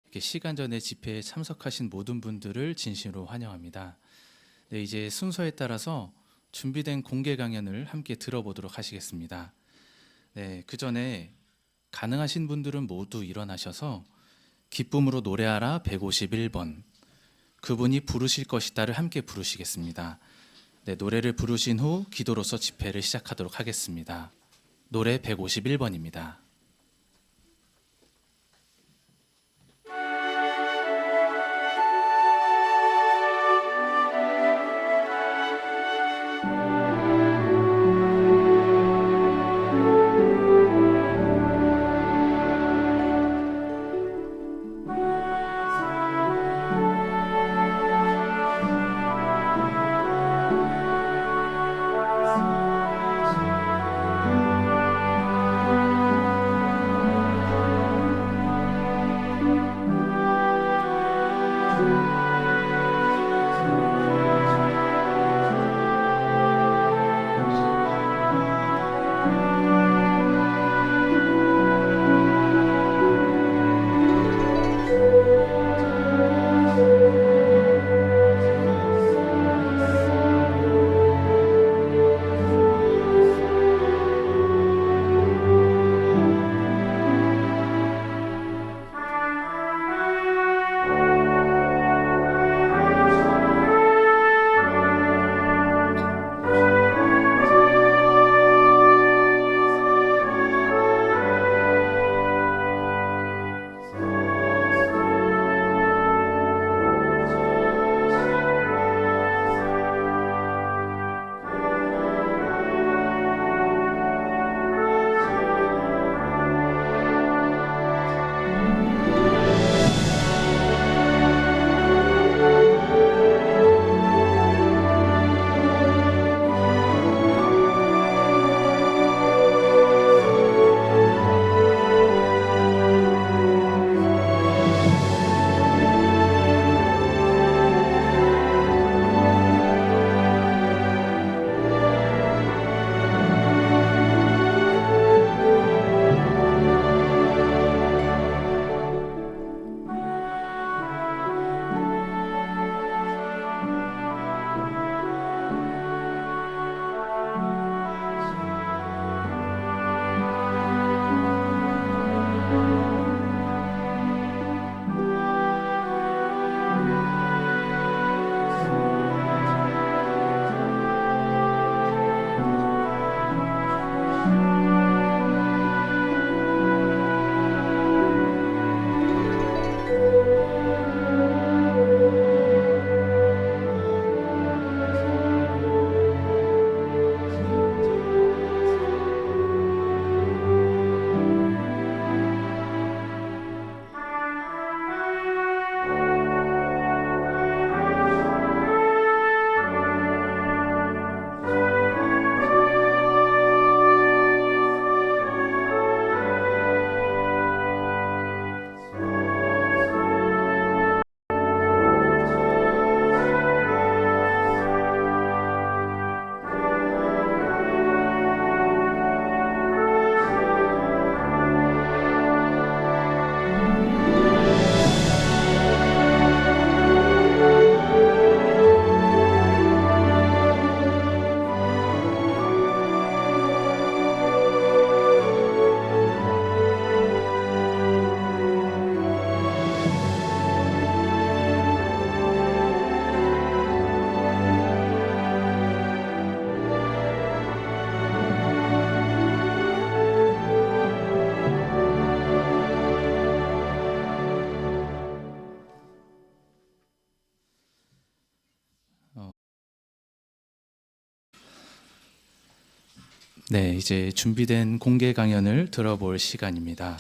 이렇게 시간 전에 집회에 참석하신 모든 분들을 진심으로 환영합니다. 네, 이제 순서에 따라서 준비된 공개 강연을 함께 들어보도록 하시겠습니다. 네, 그 전에 가능하신 분들은 모두 일어나셔서 기쁨으로 노래하라 151번, 그분이 부르실 것이다를 함께 부르시겠습니다. 네, 노래를 부르신 후 기도로서 집회를 시작하도록 하겠습니다. 노래 151번입니다. 네, 이제 준비된 공개 강연을 들어볼 시간입니다.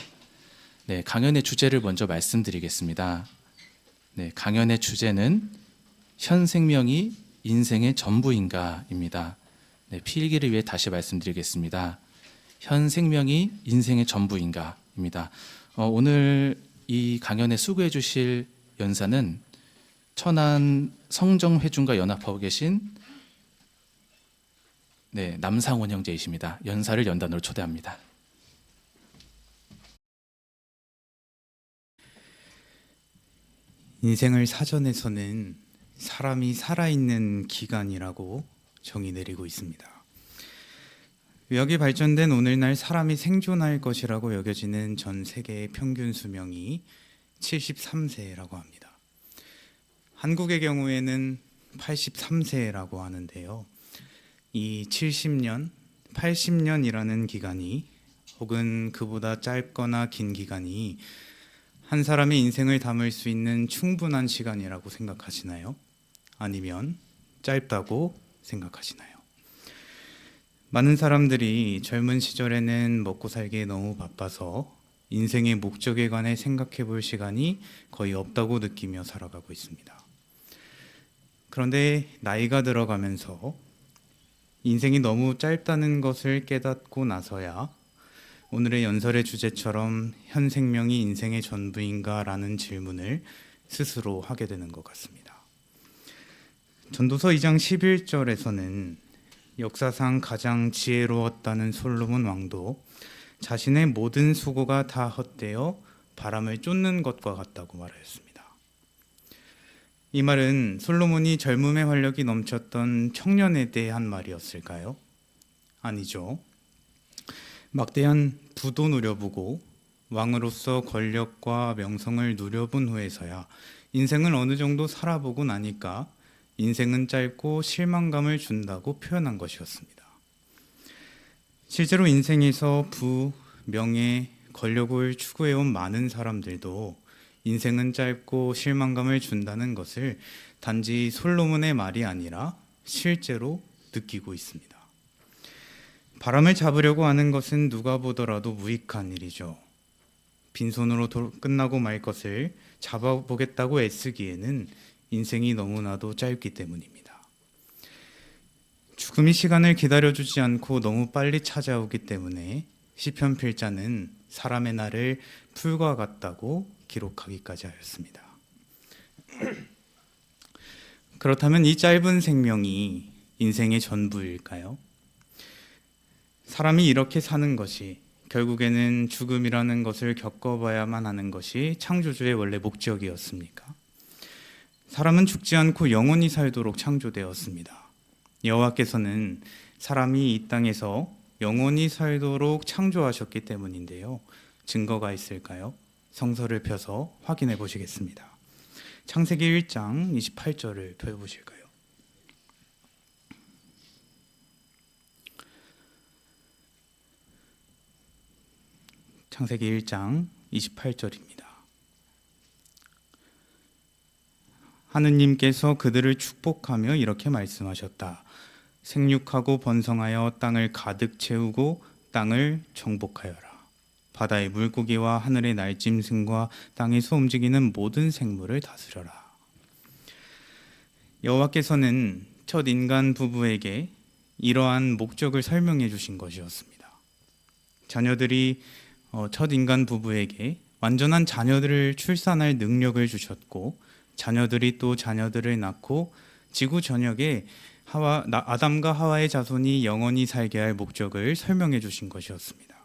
네, 강연의 주제를 먼저 말씀드리겠습니다. 네, 강연의 주제는 현 생명이 인생의 전부인가입니다. 네, 필기를 위해 다시 말씀드리겠습니다. 현 생명이 인생의 전부인가입니다. 오늘 이 강연에 수고해 주실 연사는 천안 성정회중과 연합하고 계신 남상원 형제이십니다. 연사를 연단으로 초대합니다. 인생을 사전에서는 사람이 살아있는 기간이라고 정의 내리고 있습니다. 의학이 발전된 오늘날 사람이 생존할 것이라고 여겨지는 전 세계의 평균 수명이 73세라고 합니다. 한국의 경우에는 83세라고 하는데요. 이 70년, 80년이라는 기간이 혹은 그보다 짧거나 긴 기간이 한 사람의 인생을 담을 수 있는 충분한 시간이라고 생각하시나요? 아니면 짧다고 생각하시나요? 많은 사람들이 젊은 시절에는 먹고 살기에 너무 바빠서 인생의 목적에 관해 생각해 볼 시간이 거의 없다고 느끼며 살아가고 있습니다. 그런데 나이가 들어가면서 인생이 너무 짧다는 것을 깨닫고 나서야 오늘의 연설의 주제처럼 현 생명이 인생의 전부인가? 라는 질문을 스스로 하게 되는 것 같습니다. 전도서 2장 11절에서는 역사상 가장 지혜로웠다는 솔로몬 왕도 자신의 모든 수고가 다 헛되어 바람을 쫓는 것과 같다고 말하였습니다. 이 말은 솔로몬이 젊음의 활력이 넘쳤던 청년에 대한 말이었을까요? 아니죠. 막대한 부도 누려보고 왕으로서 권력과 명성을 누려본 후에서야 인생을 어느 정도 살아보고 나니까 인생은 짧고 실망감을 준다고 표현한 것이었습니다. 실제로 인생에서 부, 명예, 권력을 추구해온 많은 사람들도 인생은 짧고 실망감을 준다는 것을 단지 솔로몬의 말이 아니라 실제로 느끼고 있습니다. 바람을 잡으려고 하는 것은 누가 보더라도 무익한 일이죠. 빈손으로 끝나고 말 것을 잡아보겠다고 애쓰기에는 인생이 너무나도 짧기 때문입니다. 죽음이 시간을 기다려주지 않고 너무 빨리 찾아오기 때문에 시편 필자는 사람의 날을 풀과 같다고 기록하기까지 하였습니다. 그렇다면 이 짧은 생명이 인생의 전부일까요? 사람이 이렇게 사는 것이 결국에는 죽음이라는 것을 겪어봐야만 하는 것이 창조주의 원래 목적이었습니까? 사람은 죽지 않고 영원히 살도록 창조되었습니다. 여호와께서는 사람이 이 땅에서 영원히 살도록 창조하셨기 때문인데요. 증거가 있을까요? 성서를 펴서 확인해 보시겠습니다. 창세기 1장 28절을 펴보실까요? 창세기 1장 28절입니다. 하느님께서 그들을 축복하며 이렇게 말씀하셨다. 생육하고 번성하여 땅을 가득 채우고 땅을 정복하여라. 바다의 물고기와 하늘의 날짐승과 땅에서 움직이는 모든 생물을 다스려라. 여호와께서는 첫 인간 부부에게 이러한 목적을 설명해 주신 것이었습니다. 자녀들이 첫 인간 부부에게 완전한 자녀들을 출산할 능력을 주셨고 자녀들이 또 자녀들을 낳고 지구 전역에 아담과 하와의 자손이 영원히 살게 할 목적을 설명해 주신 것이었습니다.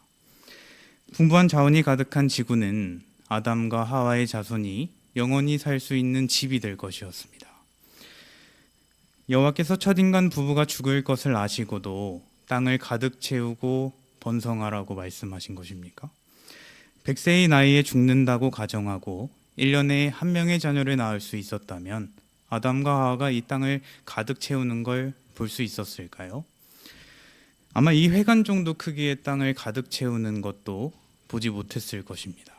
풍부한 자원이 가득한 지구는 아담과 하와의 자손이 영원히 살 수 있는 집이 될 것이었습니다. 여호와께서 첫 인간 부부가 죽을 것을 아시고도 땅을 가득 채우고 번성하라고 말씀하신 것입니까? 100세의 나이에 죽는다고 가정하고 1년에 한 명의 자녀를 낳을 수 있었다면 아담과 하와가 이 땅을 가득 채우는 걸 볼 수 있었을까요? 아마 이 회관 정도 크기의 땅을 가득 채우는 것도 보지 못했을 것입니다.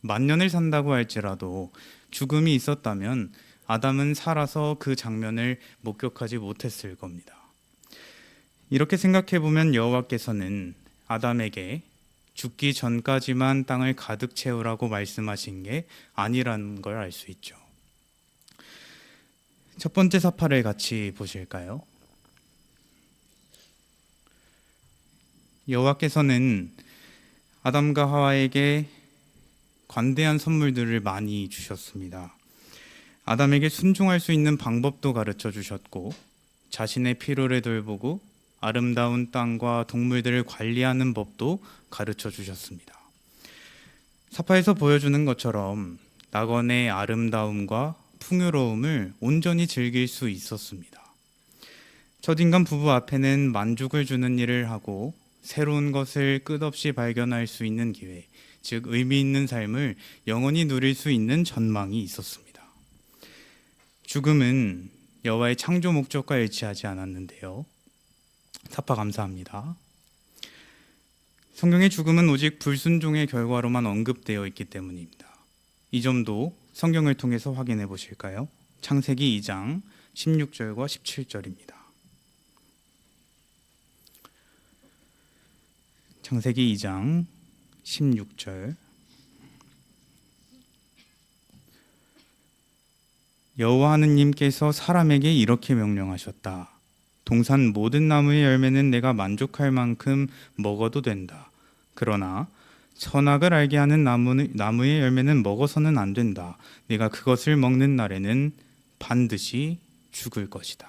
10,000년을 산다고 할지라도 죽음이 있었다면 아담은 살아서 그 장면을 목격하지 못했을 겁니다. 이렇게 생각해 보면 여호와께서는 아담에게 죽기 전까지만 땅을 가득 채우라고 말씀하신 게 아니라는 걸 알 수 있죠. 첫 번째 사파를 같이 보실까요? 여호와께서는 아담과 하와에게 관대한 선물들을 많이 주셨습니다. 아담에게 순종할 수 있는 방법도 가르쳐 주셨고 자신의 필요를 돌보고 아름다운 땅과 동물들을 관리하는 법도 가르쳐 주셨습니다. 사파에서 보여주는 것처럼 낙원의 아름다움과 풍요로움을 온전히 즐길 수 있었습니다. 첫인간 부부 앞에는 만족을 주는 일을 하고 새로운 것을 끝없이 발견할 수 있는 기회, 즉 의미 있는 삶을 영원히 누릴 수 있는 전망이 있었습니다. 죽음은 여호와의 창조 목적과 일치하지 않았는데요. 사파 감사합니다. 성경의 죽음은 오직 불순종의 결과로만 언급되어 있기 때문입니다. 이 점도 성경을 통해서 확인해 보실까요? 창세기 2장 16절과 17절입니다. 창세기 2장 16절. 여호와 하느님께서 사람에게 이렇게 명령하셨다. 동산 모든 나무의 열매는 내가 만족할 만큼 먹어도 된다. 그러나 선악을 알게 하는 나무의 열매는 먹어서는 안 된다. 내가 그것을 먹는 날에는 반드시 죽을 것이다.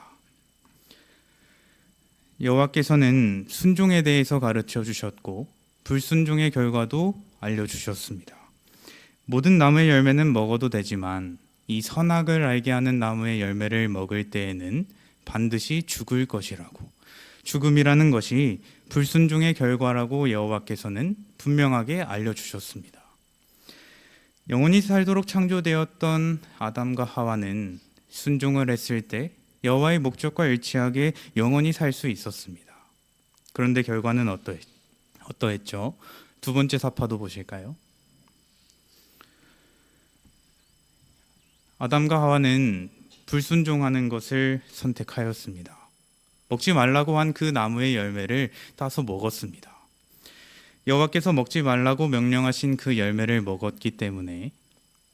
여호와께서는 순종에 대해서 가르쳐 주셨고 불순종의 결과도 알려주셨습니다. 모든 나무의 열매는 먹어도 되지만 이 선악을 알게 하는 나무의 열매를 먹을 때에는 반드시 죽을 것이라고, 죽음이라는 것이 불순종의 결과라고 여호와께서는 분명하게 알려주셨습니다. 영원히 살도록 창조되었던 아담과 하와는 순종을 했을 때 여호와의 목적과 일치하게 영원히 살 수 있었습니다. 그런데 결과는 어떠했죠? 두 번째 사파도 보실까요? 아담과 하와는 불순종하는 것을 선택하였습니다. 먹지 말라고 한 그 나무의 열매를 따서 먹었습니다. 여호와께서 먹지 말라고 명령하신 그 열매를 먹었기 때문에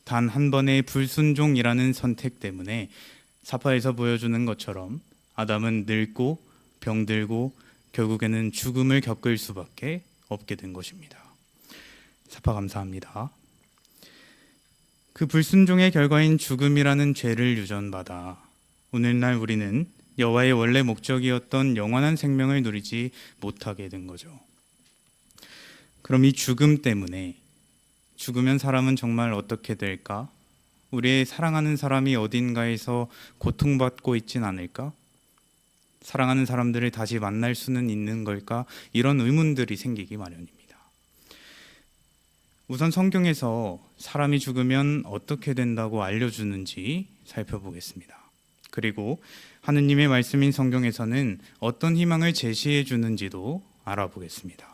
단 한 번의 불순종이라는 선택 때문에 사파에서 보여주는 것처럼 아담은 늙고 병들고 결국에는 죽음을 겪을 수밖에 없게 된 것입니다. 사파 감사합니다. 그 불순종의 결과인 죽음이라는 죄를 유전받아 오늘날 우리는 여호와의 원래 목적이었던 영원한 생명을 누리지 못하게 된 거죠. 그럼 이 죽음 때문에 죽으면 사람은 정말 어떻게 될까? 우리의 사랑하는 사람이 어딘가에서 고통받고 있진 않을까? 사랑하는 사람들을 다시 만날 수는 있는 걸까? 이런 의문들이 생기기 마련입니다. 우선 성경에서 사람이 죽으면 어떻게 된다고 알려주는지 살펴보겠습니다. 그리고 하느님의 말씀인 성경에서는 어떤 희망을 제시해 주는지도 알아보겠습니다.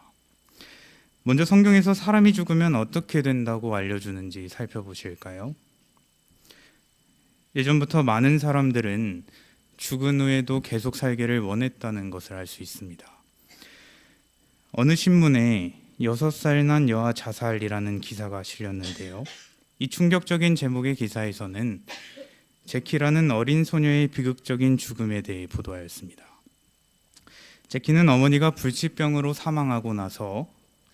먼저 성경에서 사람이 죽으면 어떻게 된다고 알려주는지 살펴보실까요? 예전부터 많은 사람들은 죽은 후에도 계속 살기를 원했다는 것을 알 수 있습니다. 어느 신문에 6살 난 여아 자살이라는 기사가 실렸는데요. 이 충격적인 제목의 기사에서는 제키라는 어린 소녀의 비극적인 죽음에 대해 보도하였습니다. 제키는 어머니가 불치병으로 사망하고 나서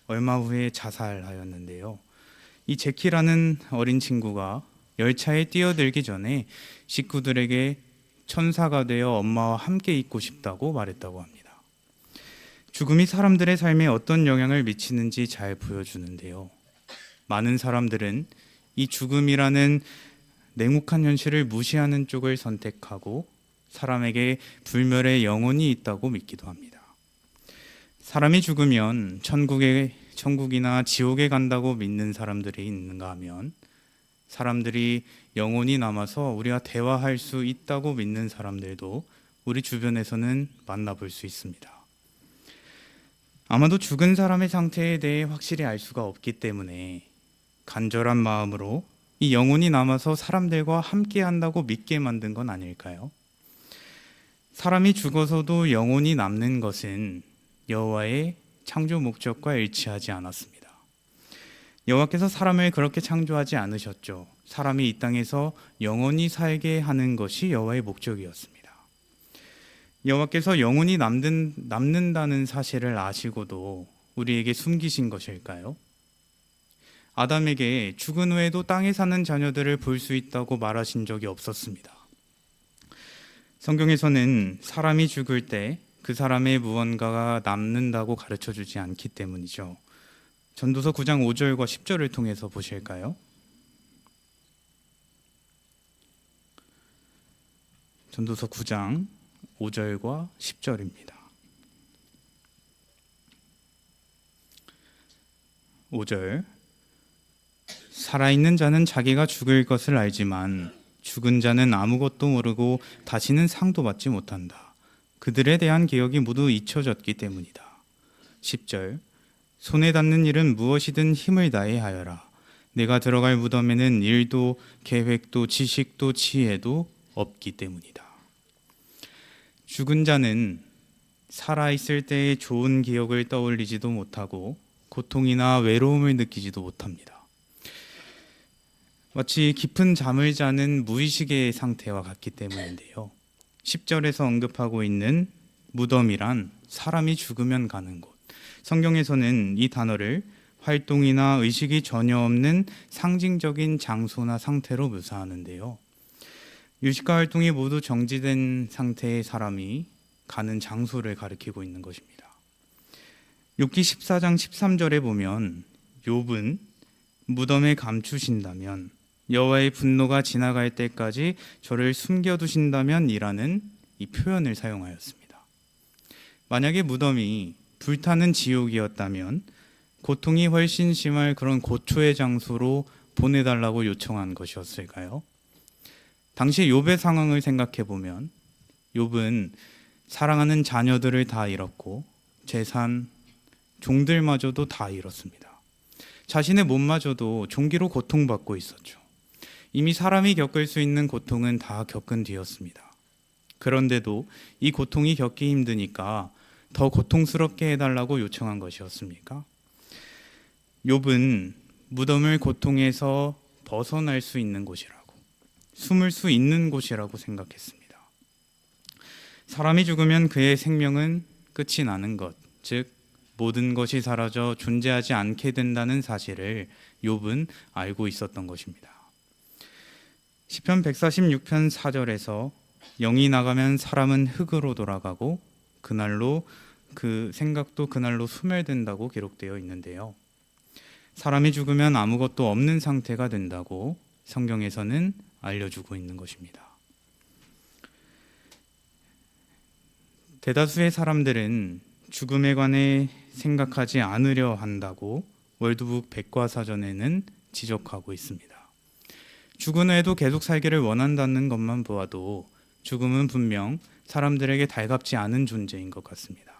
얼마 후에 자살하였는데요. 이 제키라는 어린 친구가 열차에 뛰어들기 전에 식구들에게 천사가 되어 엄마와 함께 있고 싶다고 말했다고 합니다. 죽음이 사람들의 삶에 어떤 영향을 미치는지 잘 보여주는데요. 많은 사람들은 이 죽음이라는 냉혹한 현실을 무시하는 쪽을 선택하고 사람에게 불멸의 영혼이 있다고 믿기도 합니다. 사람이 죽으면 천국이나 지옥에 간다고 믿는 사람들이 있는가 하면 사람들이 영혼이 남아서 우리와 대화할 수 있다고 믿는 사람들도 우리 주변에서는 만나볼 수 있습니다. 아마도 죽은 사람의 상태에 대해 확실히 알 수가 없기 때문에 간절한 마음으로 이 영혼이 남아서 사람들과 함께 한다고 믿게 만든 건 아닐까요? 사람이 죽어서도 영혼이 남는 것은 여호와의 창조 목적과 일치하지 않았습니다. 여호와께서 사람을 그렇게 창조하지 않으셨죠. 사람이 이 땅에서 영원히 살게 하는 것이 여호와의 목적이었습니다. 여호와께서 영원히 남는다는 사실을 아시고도 우리에게 숨기신 것일까요? 아담에게 죽은 후에도 땅에 사는 자녀들을 볼 수 있다고 말하신 적이 없었습니다. 성경에서는 사람이 죽을 때 그 사람의 무언가가 남는다고 가르쳐 주지 않기 때문이죠. 전도서 9장 5절과 10절을 통해서 보실까요? 전도서 9장 5절과 10절입니다. 5절 살아있는 자는 자기가 죽을 것을 알지만 죽은 자는 아무것도 모르고 다시는 상도 받지 못한다. 그들에 대한 기억이 모두 잊혀졌기 때문이다. 10절 손에 닿는 일은 무엇이든 힘을 다해 하여라. 내가 들어갈 무덤에는 일도 계획도 지식도 지혜도 없기 때문이다. 죽은 자는 살아있을 때의 좋은 기억을 떠올리지도 못하고 고통이나 외로움을 느끼지도 못합니다. 마치 깊은 잠을 자는 무의식의 상태와 같기 때문인데요. 10절에서 언급하고 있는 무덤이란 사람이 죽으면 가는 곳. 성경에서는 이 단어를 활동이나 의식이 전혀 없는 상징적인 장소나 상태로 묘사하는데요. 의식과 활동이 모두 정지된 상태의 사람이 가는 장소를 가리키고 있는 것입니다. 욥기 14장 13절에 보면 욥은 무덤에 감추신다면 여호와의 분노가 지나갈 때까지 저를 숨겨두신다면 이라는 이 표현을 사용하였습니다. 만약에 무덤이 불타는 지옥이었다면 고통이 훨씬 심할 그런 고초의 장소로 보내달라고 요청한 것이었을까요? 당시 욥의 상황을 생각해 보면 욥은 사랑하는 자녀들을 다 잃었고 재산, 종들마저도 다 잃었습니다. 자신의 몸마저도 종기로 고통받고 있었죠. 이미 사람이 겪을 수 있는 고통은 다 겪은 뒤였습니다. 그런데도 이 고통이 겪기 힘드니까 더 고통스럽게 해달라고 요청한 것이었습니까? 욥은 무덤을 고통에서 벗어날 수 있는 곳이라고, 숨을 수 있는 곳이라고 생각했습니다. 사람이 죽으면 그의 생명은 끝이 나는 것, 즉 모든 것이 사라져 존재하지 않게 된다는 사실을 욥은 알고 있었던 것입니다. 시편 146편 4절에서 영이 나가면 사람은 흙으로 돌아가고 그날로 그 생각도 그날로 소멸된다고 기록되어 있는데요. 사람이 죽으면 아무것도 없는 상태가 된다고 성경에서는 알려주고 있는 것입니다. 대다수의 사람들은 죽음에 관해 생각하지 않으려 한다고 월드북 백과사전에는 지적하고 있습니다. 죽은 후에도 계속 살기를 원한다는 것만 보아도 죽음은 분명 사람들에게 달갑지 않은 존재인 것 같습니다.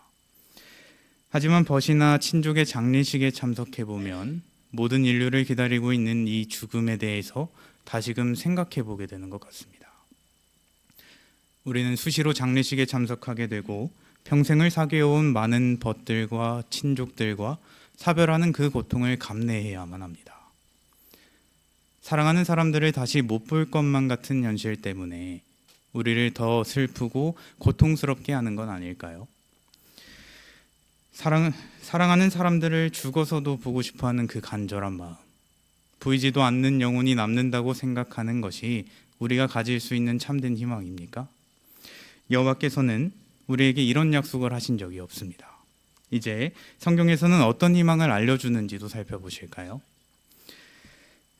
하지만 벗이나 친족의 장례식에 참석해보면 모든 인류를 기다리고 있는 이 죽음에 대해서 다시금 생각해보게 되는 것 같습니다. 우리는 수시로 장례식에 참석하게 되고 평생을 사귀어온 많은 벗들과 친족들과 사별하는 그 고통을 감내해야만 합니다. 사랑하는 사람들을 다시 못 볼 것만 같은 현실 때문에 우리를 더 슬프고 고통스럽게 하는 건 아닐까요? 사랑하는 사람들을 죽어서도 보고 싶어하는 그 간절한 마음, 보이지도 않는 영혼이 남는다고 생각하는 것이 우리가 가질 수 있는 참된 희망입니까? 여호와께서는 우리에게 이런 약속을 하신 적이 없습니다. 이제 성경에서는 어떤 희망을 알려주는지도 살펴보실까요?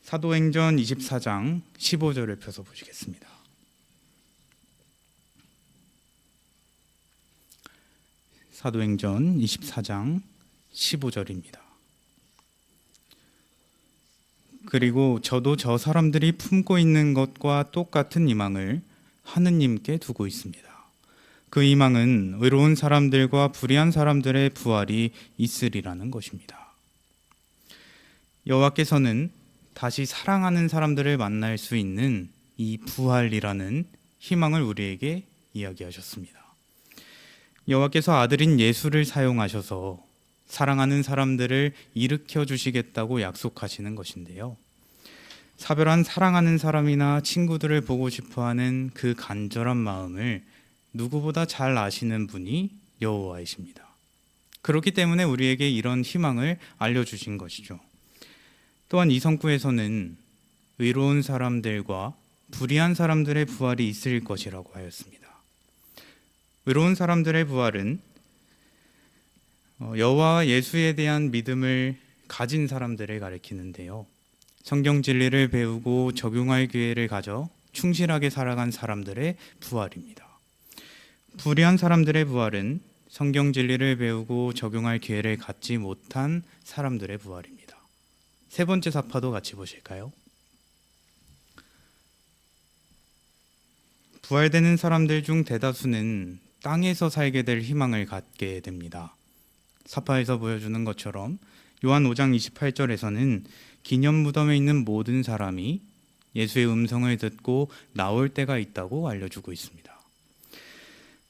사도행전 24장 15절을 펴서 보시겠습니다. 사도행전 24장 15절입니다. 그리고 저도 저 사람들이 품고 있는 것과 똑같은 희망을 하느님께 두고 있습니다. 그 희망은 의로운 사람들과 불의한 사람들의 부활이 있으리라는 것입니다. 여호와께서는 다시 사랑하는 사람들을 만날 수 있는 이 부활이라는 희망을 우리에게 이야기하셨습니다. 여호와께서 아들인 예수를 사용하셔서 사랑하는 사람들을 일으켜 주시겠다고 약속하시는 것인데요. 사별한 사랑하는 사람이나 친구들을 보고 싶어하는 그 간절한 마음을 누구보다 잘 아시는 분이 여호와이십니다. 그렇기 때문에 우리에게 이런 희망을 알려주신 것이죠. 또한 이 성구에서는 의로운 사람들과 불의한 사람들의 부활이 있을 것이라고 하였습니다. 의로운 사람들의 부활은 여호와 예수에 대한 믿음을 가진 사람들을 가리키는데요. 성경 진리를 배우고 적용할 기회를 가져 충실하게 살아간 사람들의 부활입니다. 불의한 사람들의 부활은 성경 진리를 배우고 적용할 기회를 갖지 못한 사람들의 부활입니다. 세 번째 사파도 같이 보실까요? 부활되는 사람들 중 대다수는 땅에서 살게 될 희망을 갖게 됩니다. 사파에서 보여주는 것처럼 요한 5장 28절에서는 기념 무덤에 있는 모든 사람이 예수의 음성을 듣고 나올 때가 있다고 알려주고 있습니다.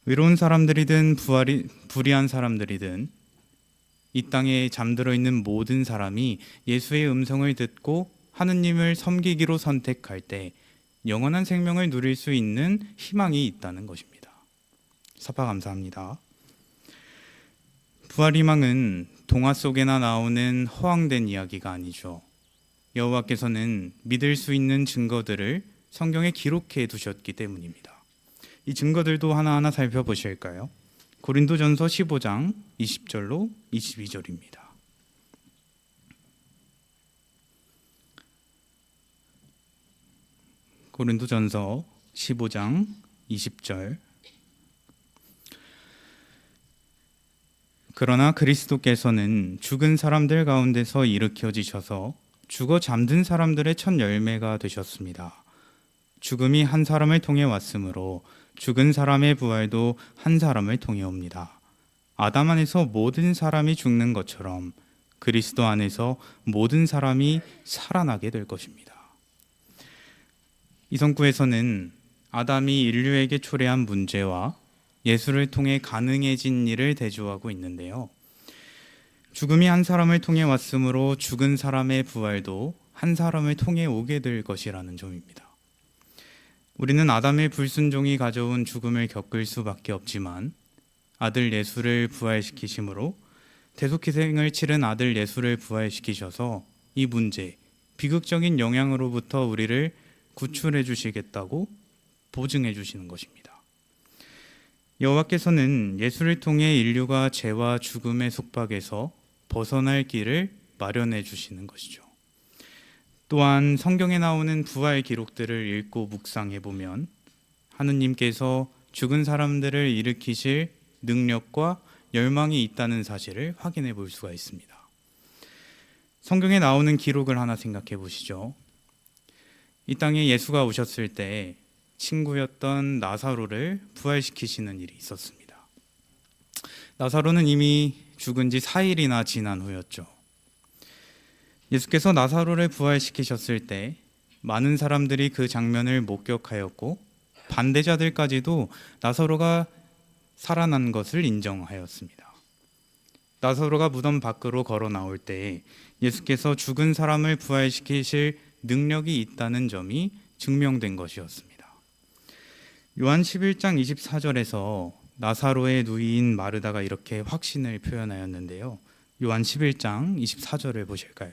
외로운 사람들이든 불의한 사람들이든 이 땅에 잠들어 있는 모든 사람이 예수의 음성을 듣고 하느님을 섬기기로 선택할 때 영원한 생명을 누릴 수 있는 희망이 있다는 것입니다. 사파 감사합니다. 부활 희망은 동화 속에나 나오는 허황된 이야기가 아니죠. 여호와께서는 믿을 수 있는 증거들을 성경에 기록해 두셨기 때문입니다. 이 증거들도 하나하나 살펴보실까요? 고린도전서 15장 20절로 22절입니다. 고린도전서 15장 20절. 그러나 그리스도께서는 죽은 사람들 가운데서 일으켜지셔서 죽어 잠든 사람들의 첫 열매가 되셨습니다. 죽음이 한 사람을 통해 왔으므로 죽은 사람의 부활도 한 사람을 통해 옵니다. 아담 안에서 모든 사람이 죽는 것처럼 그리스도 안에서 모든 사람이 살아나게 될 것입니다. 이성구에서는 아담이 인류에게 초래한 문제와 예수를 통해 가능해진 일을 대조하고 있는데요. 죽음이 한 사람을 통해 왔으므로 죽은 사람의 부활도 한 사람을 통해 오게 될 것이라는 점입니다. 우리는 아담의 불순종이 가져온 죽음을 겪을 수밖에 없지만 아들 예수를 부활시키심으로 대속희생을 치른 아들 예수를 부활시키셔서 이 문제, 비극적인 영향으로부터 우리를 구출해 주시겠다고 보증해 주시는 것입니다. 여호와께서는 예수를 통해 인류가 죄와 죽음의 속박에서 벗어날 길을 마련해 주시는 것이죠. 또한 성경에 나오는 부활 기록들을 읽고 묵상해 보면 하느님께서 죽은 사람들을 일으키실 능력과 열망이 있다는 사실을 확인해 볼 수가 있습니다. 성경에 나오는 기록을 하나 생각해 보시죠. 이 땅에 예수가 오셨을 때 친구였던 나사로를 부활시키시는 일이 있었습니다. 나사로는 이미 죽은 지 4일이나 지난 후였죠. 예수께서 나사로를 부활시키셨을 때 많은 사람들이 그 장면을 목격하였고 반대자들까지도 나사로가 살아난 것을 인정하였습니다. 나사로가 무덤 밖으로 걸어 나올 때 예수께서 죽은 사람을 부활시키실 능력이 있다는 점이 증명된 것이었습니다. 요한 11장 24절에서 나사로의 누이인 마르다가 이렇게 확신을 표현하였는데요. 요한 11장 24절을 보실까요?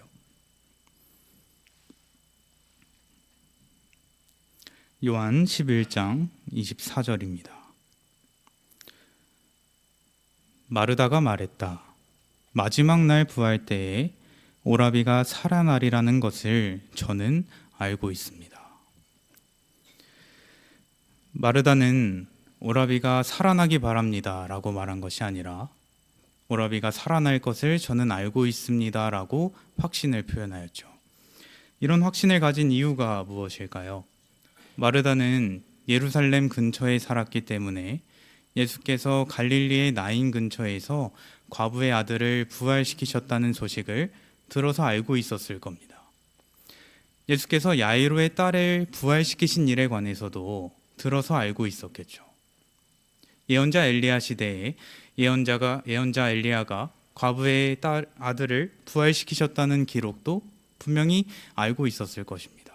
요한 11장 24절입니다. 마르다가 말했다. 마지막 날 부활 때에 오라비가 살아나리라는 것을 저는 알고 있습니다. 마르다는 오라비가 살아나기 바랍니다 라고 말한 것이 아니라 오라비가 살아날 것을 저는 알고 있습니다 라고 확신을 표현하였죠. 이런 확신을 가진 이유가 무엇일까요? 마르다는 예루살렘 근처에 살았기 때문에 예수께서 갈릴리의 나인 근처에서 과부의 아들을 부활시키셨다는 소식을 들어서 알고 있었을 겁니다. 예수께서 야이로의 딸을 부활시키신 일에 관해서도 들어서 알고 있었겠죠. 예언자 엘리야 시대에 예언자 엘리야가 과부의 아들을 부활시키셨다는 기록도 분명히 알고 있었을 것입니다.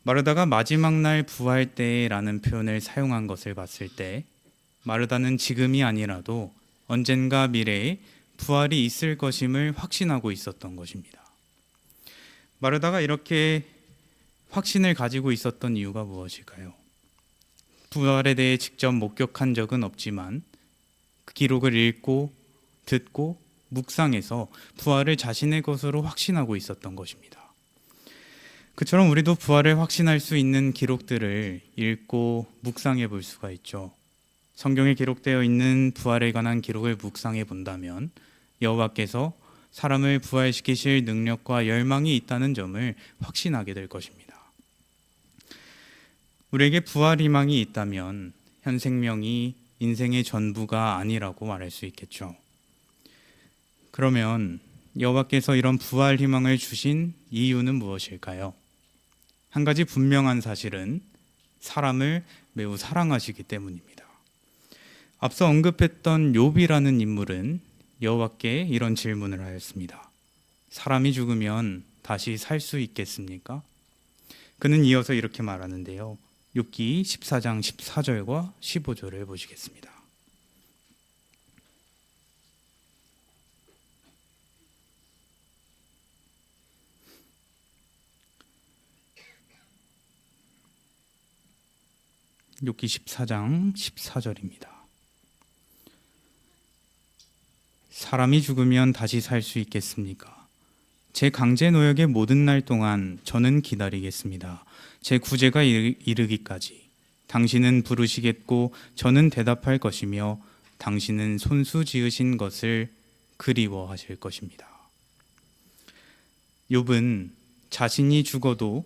마르다가 마지막 날 부활 때라는 표현을 사용한 것을 봤을 때 마르다는 지금이 아니라도 언젠가 미래에 부활이 있을 것임을 확신하고 있었던 것입니다. 마르다가 이렇게 확신을 가지고 있었던 이유가 무엇일까요? 부활에 대해 직접 목격한 적은 없지만 그 기록을 읽고 듣고 묵상해서 부활을 자신의 것으로 확신하고 있었던 것입니다. 그처럼 우리도 부활을 확신할 수 있는 기록들을 읽고 묵상해 볼 수가 있죠. 성경에 기록되어 있는 부활에 관한 기록을 묵상해 본다면 여호와께서 사람을 부활시키실 능력과 열망이 있다는 점을 확신하게 될 것입니다. 우리에게 부활 희망이 있다면 현 생명이 인생의 전부가 아니라고 말할 수 있겠죠. 그러면 여호와께서 이런 부활 희망을 주신 이유는 무엇일까요? 한 가지 분명한 사실은 사람을 매우 사랑하시기 때문입니다. 앞서 언급했던 욥이라는 인물은 여호와께 이런 질문을 하였습니다. 사람이 죽으면 다시 살 수 있겠습니까? 그는 이어서 이렇게 말하는데요. 욥기 14장 14절과 15절을 보시겠습니다. 욥기 14장 14절입니다. 사람이 죽으면 다시 살 수 있겠습니까? 제 강제 노역의 모든 날 동안 저는 기다리겠습니다. 제 구제가 이르기까지 당신은 부르시겠고 저는 대답할 것이며 당신은 손수 지으신 것을 그리워하실 것입니다. 욥은 자신이 죽어도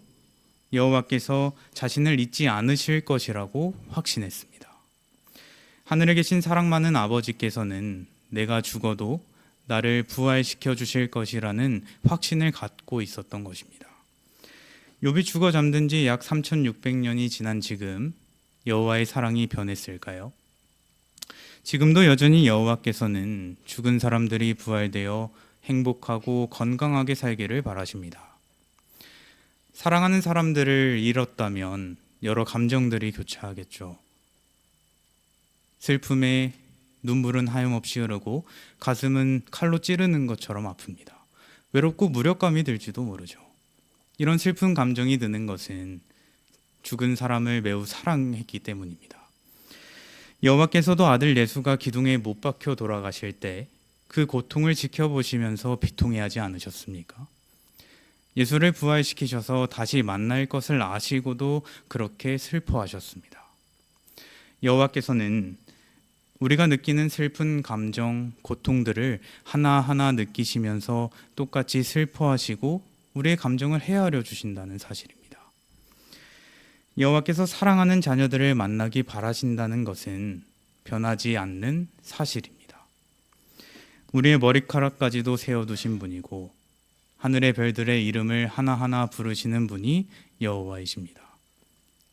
여호와께서 자신을 잊지 않으실 것이라고 확신했습니다. 하늘에 계신 사랑 많은 아버지께서는 내가 죽어도 나를 부활시켜 주실 것이라는 확신을 갖고 있었던 것입니다. 욥이 죽어 잠든 지 약 3600년이 지난 지금 여호와의 사랑이 변했을까요? 지금도 여전히 여호와께서는 죽은 사람들이 부활되어 행복하고 건강하게 살기를 바라십니다. 사랑하는 사람들을 잃었다면 여러 감정들이 교차하겠죠. 슬픔에 눈물은 하염없이 흐르고 가슴은 칼로 찌르는 것처럼 아픕니다. 외롭고 무력감이 들지도 모르죠. 이런 슬픈 감정이 드는 것은 죽은 사람을 매우 사랑했기 때문입니다. 여호와께서도 아들 예수가 기둥에 못 박혀 돌아가실 때 그 고통을 지켜보시면서 비통해하지 않으셨습니까? 예수를 부활시키셔서 다시 만날 것을 아시고도 그렇게 슬퍼하셨습니다. 여호와께서는 우리가 느끼는 슬픈 감정, 고통들을 하나하나 느끼시면서 똑같이 슬퍼하시고 우리의 감정을 헤아려 주신다는 사실입니다. 여호와께서 사랑하는 자녀들을 만나기 바라신다는 것은 변하지 않는 사실입니다. 우리의 머리카락까지도 세워두신 분이고 하늘의 별들의 이름을 하나하나 부르시는 분이 여호와이십니다.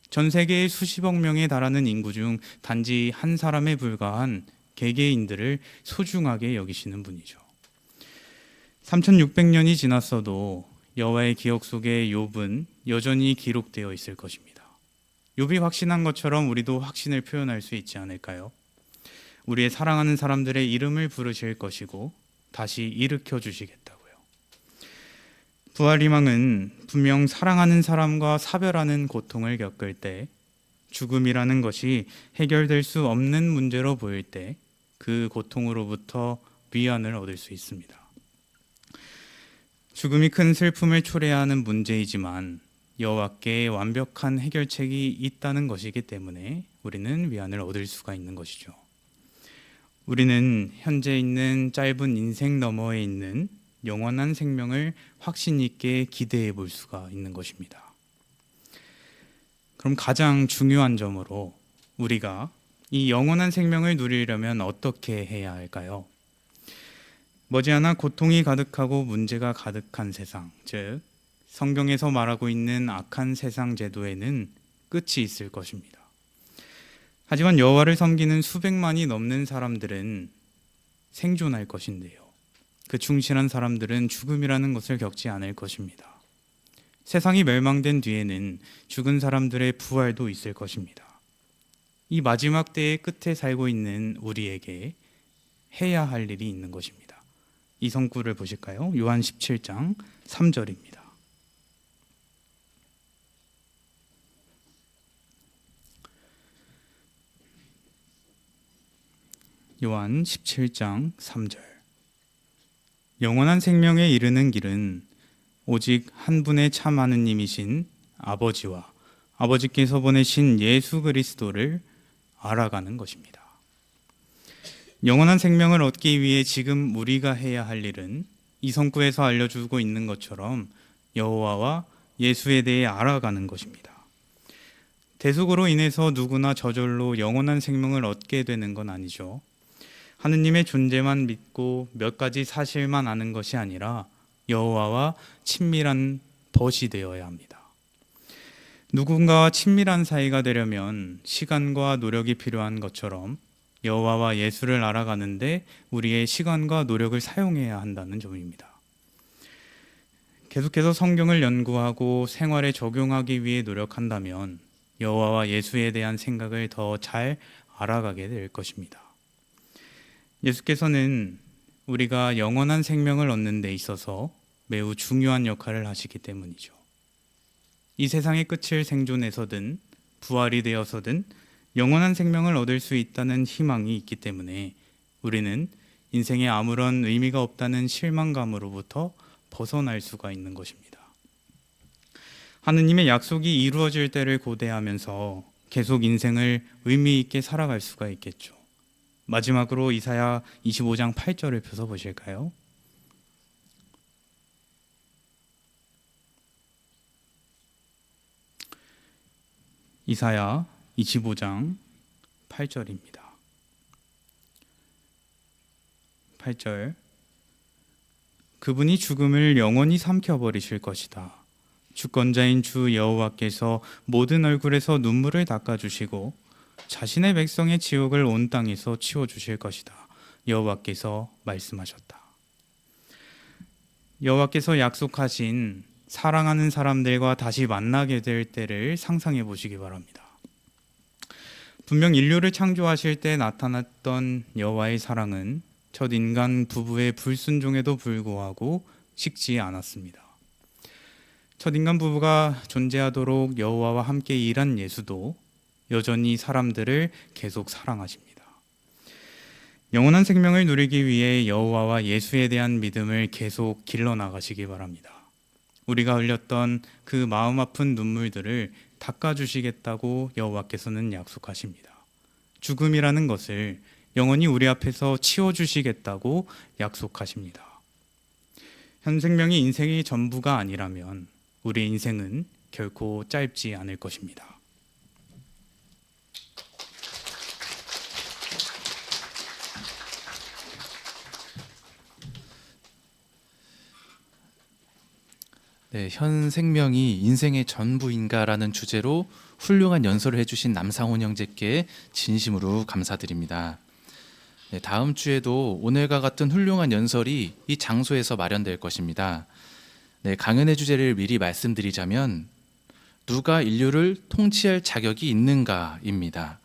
전 세계의 수십억 명에 달하는 인구 중 단지 한 사람에 불과한 개개인들을 소중하게 여기시는 분이죠. 3600년이 지났어도 여호와의 기억 속에 욥은 여전히 기록되어 있을 것입니다. 욥이 확신한 것처럼 우리도 확신을 표현할 수 있지 않을까요? 우리의 사랑하는 사람들의 이름을 부르실 것이고 다시 일으켜 주시겠다고요. 부활 희망은 분명 사랑하는 사람과 사별하는 고통을 겪을 때, 죽음이라는 것이 해결될 수 없는 문제로 보일 때 그 고통으로부터 위안을 얻을 수 있습니다. 죽음이 큰 슬픔을 초래하는 문제이지만 여호와께 완벽한 해결책이 있다는 것이기 때문에 우리는 위안을 얻을 수가 있는 것이죠. 우리는 현재 있는 짧은 인생 너머에 있는 영원한 생명을 확신 있게 기대해 볼 수가 있는 것입니다. 그럼 가장 중요한 점으로 우리가 이 영원한 생명을 누리려면 어떻게 해야 할까요? 머지않아 고통이 가득하고 문제가 가득한 세상, 즉 성경에서 말하고 있는 악한 세상 제도에는 끝이 있을 것입니다. 하지만 여호와를 섬기는 수백만이 넘는 사람들은 생존할 것인데요. 그 충실한 사람들은 죽음이라는 것을 겪지 않을 것입니다. 세상이 멸망된 뒤에는 죽은 사람들의 부활도 있을 것입니다. 이 마지막 때의 끝에 살고 있는 우리에게 해야 할 일이 있는 것입니다. 이 성구를 보실까요? 요한 17장 3절입니다. 요한 17장 3절. 영원한 생명에 이르는 길은 오직 한 분의 참 하느님이신 아버지와 아버지께서 보내신 예수 그리스도를 알아가는 것입니다. 영원한 생명을 얻기 위해 지금 우리가 해야 할 일은 이성구에서 알려주고 있는 것처럼 여호와와 예수에 대해 알아가는 것입니다. 대속으로 인해서 누구나 저절로 영원한 생명을 얻게 되는 건 아니죠. 하느님의 존재만 믿고 몇 가지 사실만 아는 것이 아니라 여호와와 친밀한 벗이 되어야 합니다. 누군가와 친밀한 사이가 되려면 시간과 노력이 필요한 것처럼 여호와와 예수를 알아가는데 우리의 시간과 노력을 사용해야 한다는 점입니다. 계속해서 성경을 연구하고 생활에 적용하기 위해 노력한다면 여호와와 예수에 대한 생각을 더 잘 알아가게 될 것입니다. 예수께서는 우리가 영원한 생명을 얻는 데 있어서 매우 중요한 역할을 하시기 때문이죠. 이 세상의 끝을 생존해서든 부활이 되어서든 영원한 생명을 얻을 수 있다는 희망이 있기 때문에 우리는 인생에 아무런 의미가 없다는 실망감으로부터 벗어날 수가 있는 것입니다. 하느님의 약속이 이루어질 때를 고대하면서 계속 인생을 의미 있게 살아갈 수가 있겠죠. 마지막으로 이사야 25장 8절을 펴서 보실까요? 이사야 25장 8절입니다. 8절 그분이 죽음을 영원히 삼켜버리실 것이다. 주권자인 주 여호와께서 모든 얼굴에서 눈물을 닦아주시고 자신의 백성의 지옥을 온 땅에서 치워주실 것이다. 여호와께서 말씀하셨다. 여호와께서 약속하신 사랑하는 사람들과 다시 만나게 될 때를 상상해 보시기 바랍니다. 분명 인류를 창조하실 때 나타났던 여호와의 사랑은 첫 인간 부부의 불순종에도 불구하고 식지 않았습니다. 첫 인간 부부가 존재하도록 여호와와 함께 일한 예수도 여전히 사람들을 계속 사랑하십니다. 영원한 생명을 누리기 위해 여호와와 예수에 대한 믿음을 계속 길러나가시기 바랍니다. 우리가 흘렸던 그 마음 아픈 눈물들을 닦아주시겠다고 여호와께서는 약속하십니다. 죽음이라는 것을 영원히 우리 앞에서 치워주시겠다고 약속하십니다. 현 생명이 인생의 전부가 아니라면 우리 인생은 결코 짧지 않을 것입니다. 네, 현 생명이 인생의 전부인가라는 주제로 훌륭한 연설을 해주신 남상훈 형제께 진심으로 감사드립니다. 네, 다음 주에도 오늘과 같은 훌륭한 연설이 이 장소에서 마련될 것입니다. 네, 강연의 주제를 미리 말씀드리자면 누가 인류를 통치할 자격이 있는가입니다.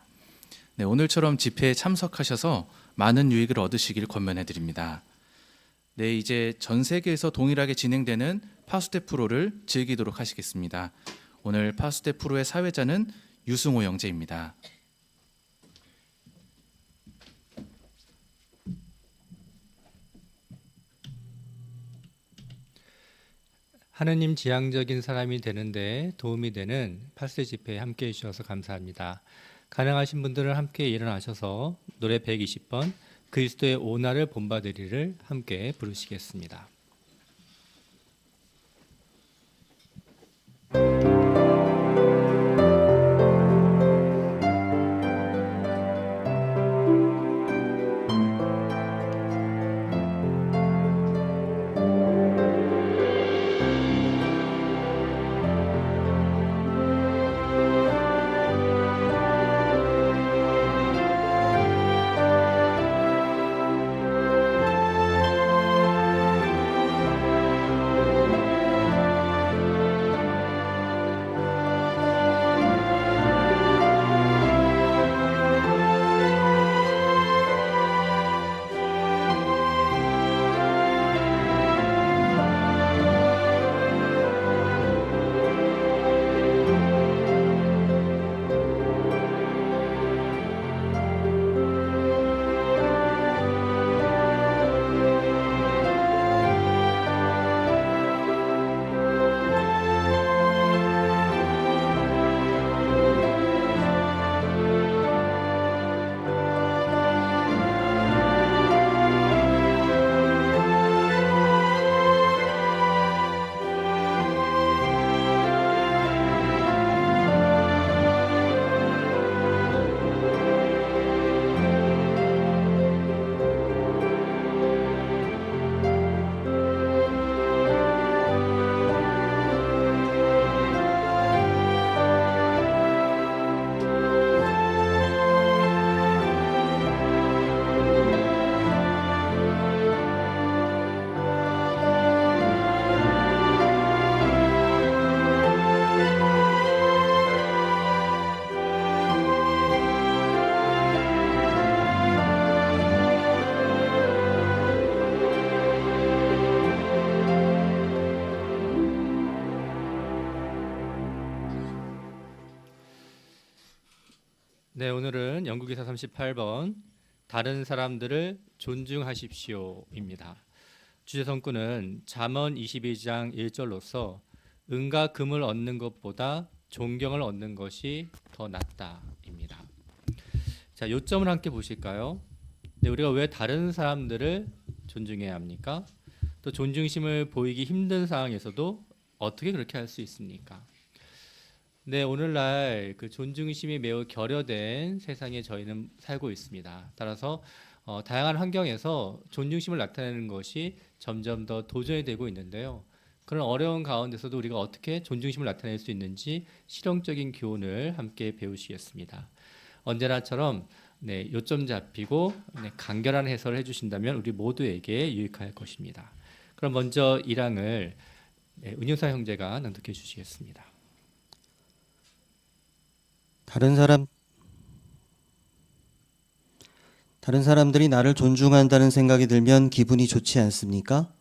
네, 오늘처럼 집회에 참석하셔서 많은 유익을 얻으시길 권면해 드립니다. 네, 이제 전 세계에서 동일하게 진행되는 파수대 프로를 즐기도록 하시겠습니다. 오늘 파수대 프로의 사회자는 유승호 형제입니다. 하느님 지향적인 사람이 되는데 도움이 되는 파수대 집회에 함께해 주셔서 감사합니다. 가능하신 분들은 함께 일어나셔서 노래 120번 그리스도의 오날을 본받으리를 함께 부르시겠습니다. 네, 오늘은 연구기사 38번 다른 사람들을 존중하십시오입니다. 주제 성구는 잠언 22장 1절로서 은과 금을 얻는 것보다 존경을 얻는 것이 더 낫다입니다. 자, 요점을 함께 보실까요? 네, 우리가 왜 다른 사람들을 존중해야 합니까? 또 존중심을 보이기 힘든 상황에서도 어떻게 그렇게 할 수 있습니까? 네, 오늘날 그 존중심이 매우 결여된 세상에 저희는 살고 있습니다. 따라서 다양한 환경에서 존중심을 나타내는 것이 점점 더 도전이 되고 있는데요. 그런 어려운 가운데서도 우리가 어떻게 존중심을 나타낼 수 있는지 실용적인 교훈을 함께 배우시겠습니다. 언제나처럼 네, 요점 잡히고 네, 간결한 해설을 해주신다면 우리 모두에게 유익할 것입니다. 그럼 먼저 1항을 네, 은효사 형제가 낭독해 주시겠습니다. 다른 사람들이 나를 존중한다는 생각이 들면 기분이 좋지 않습니까?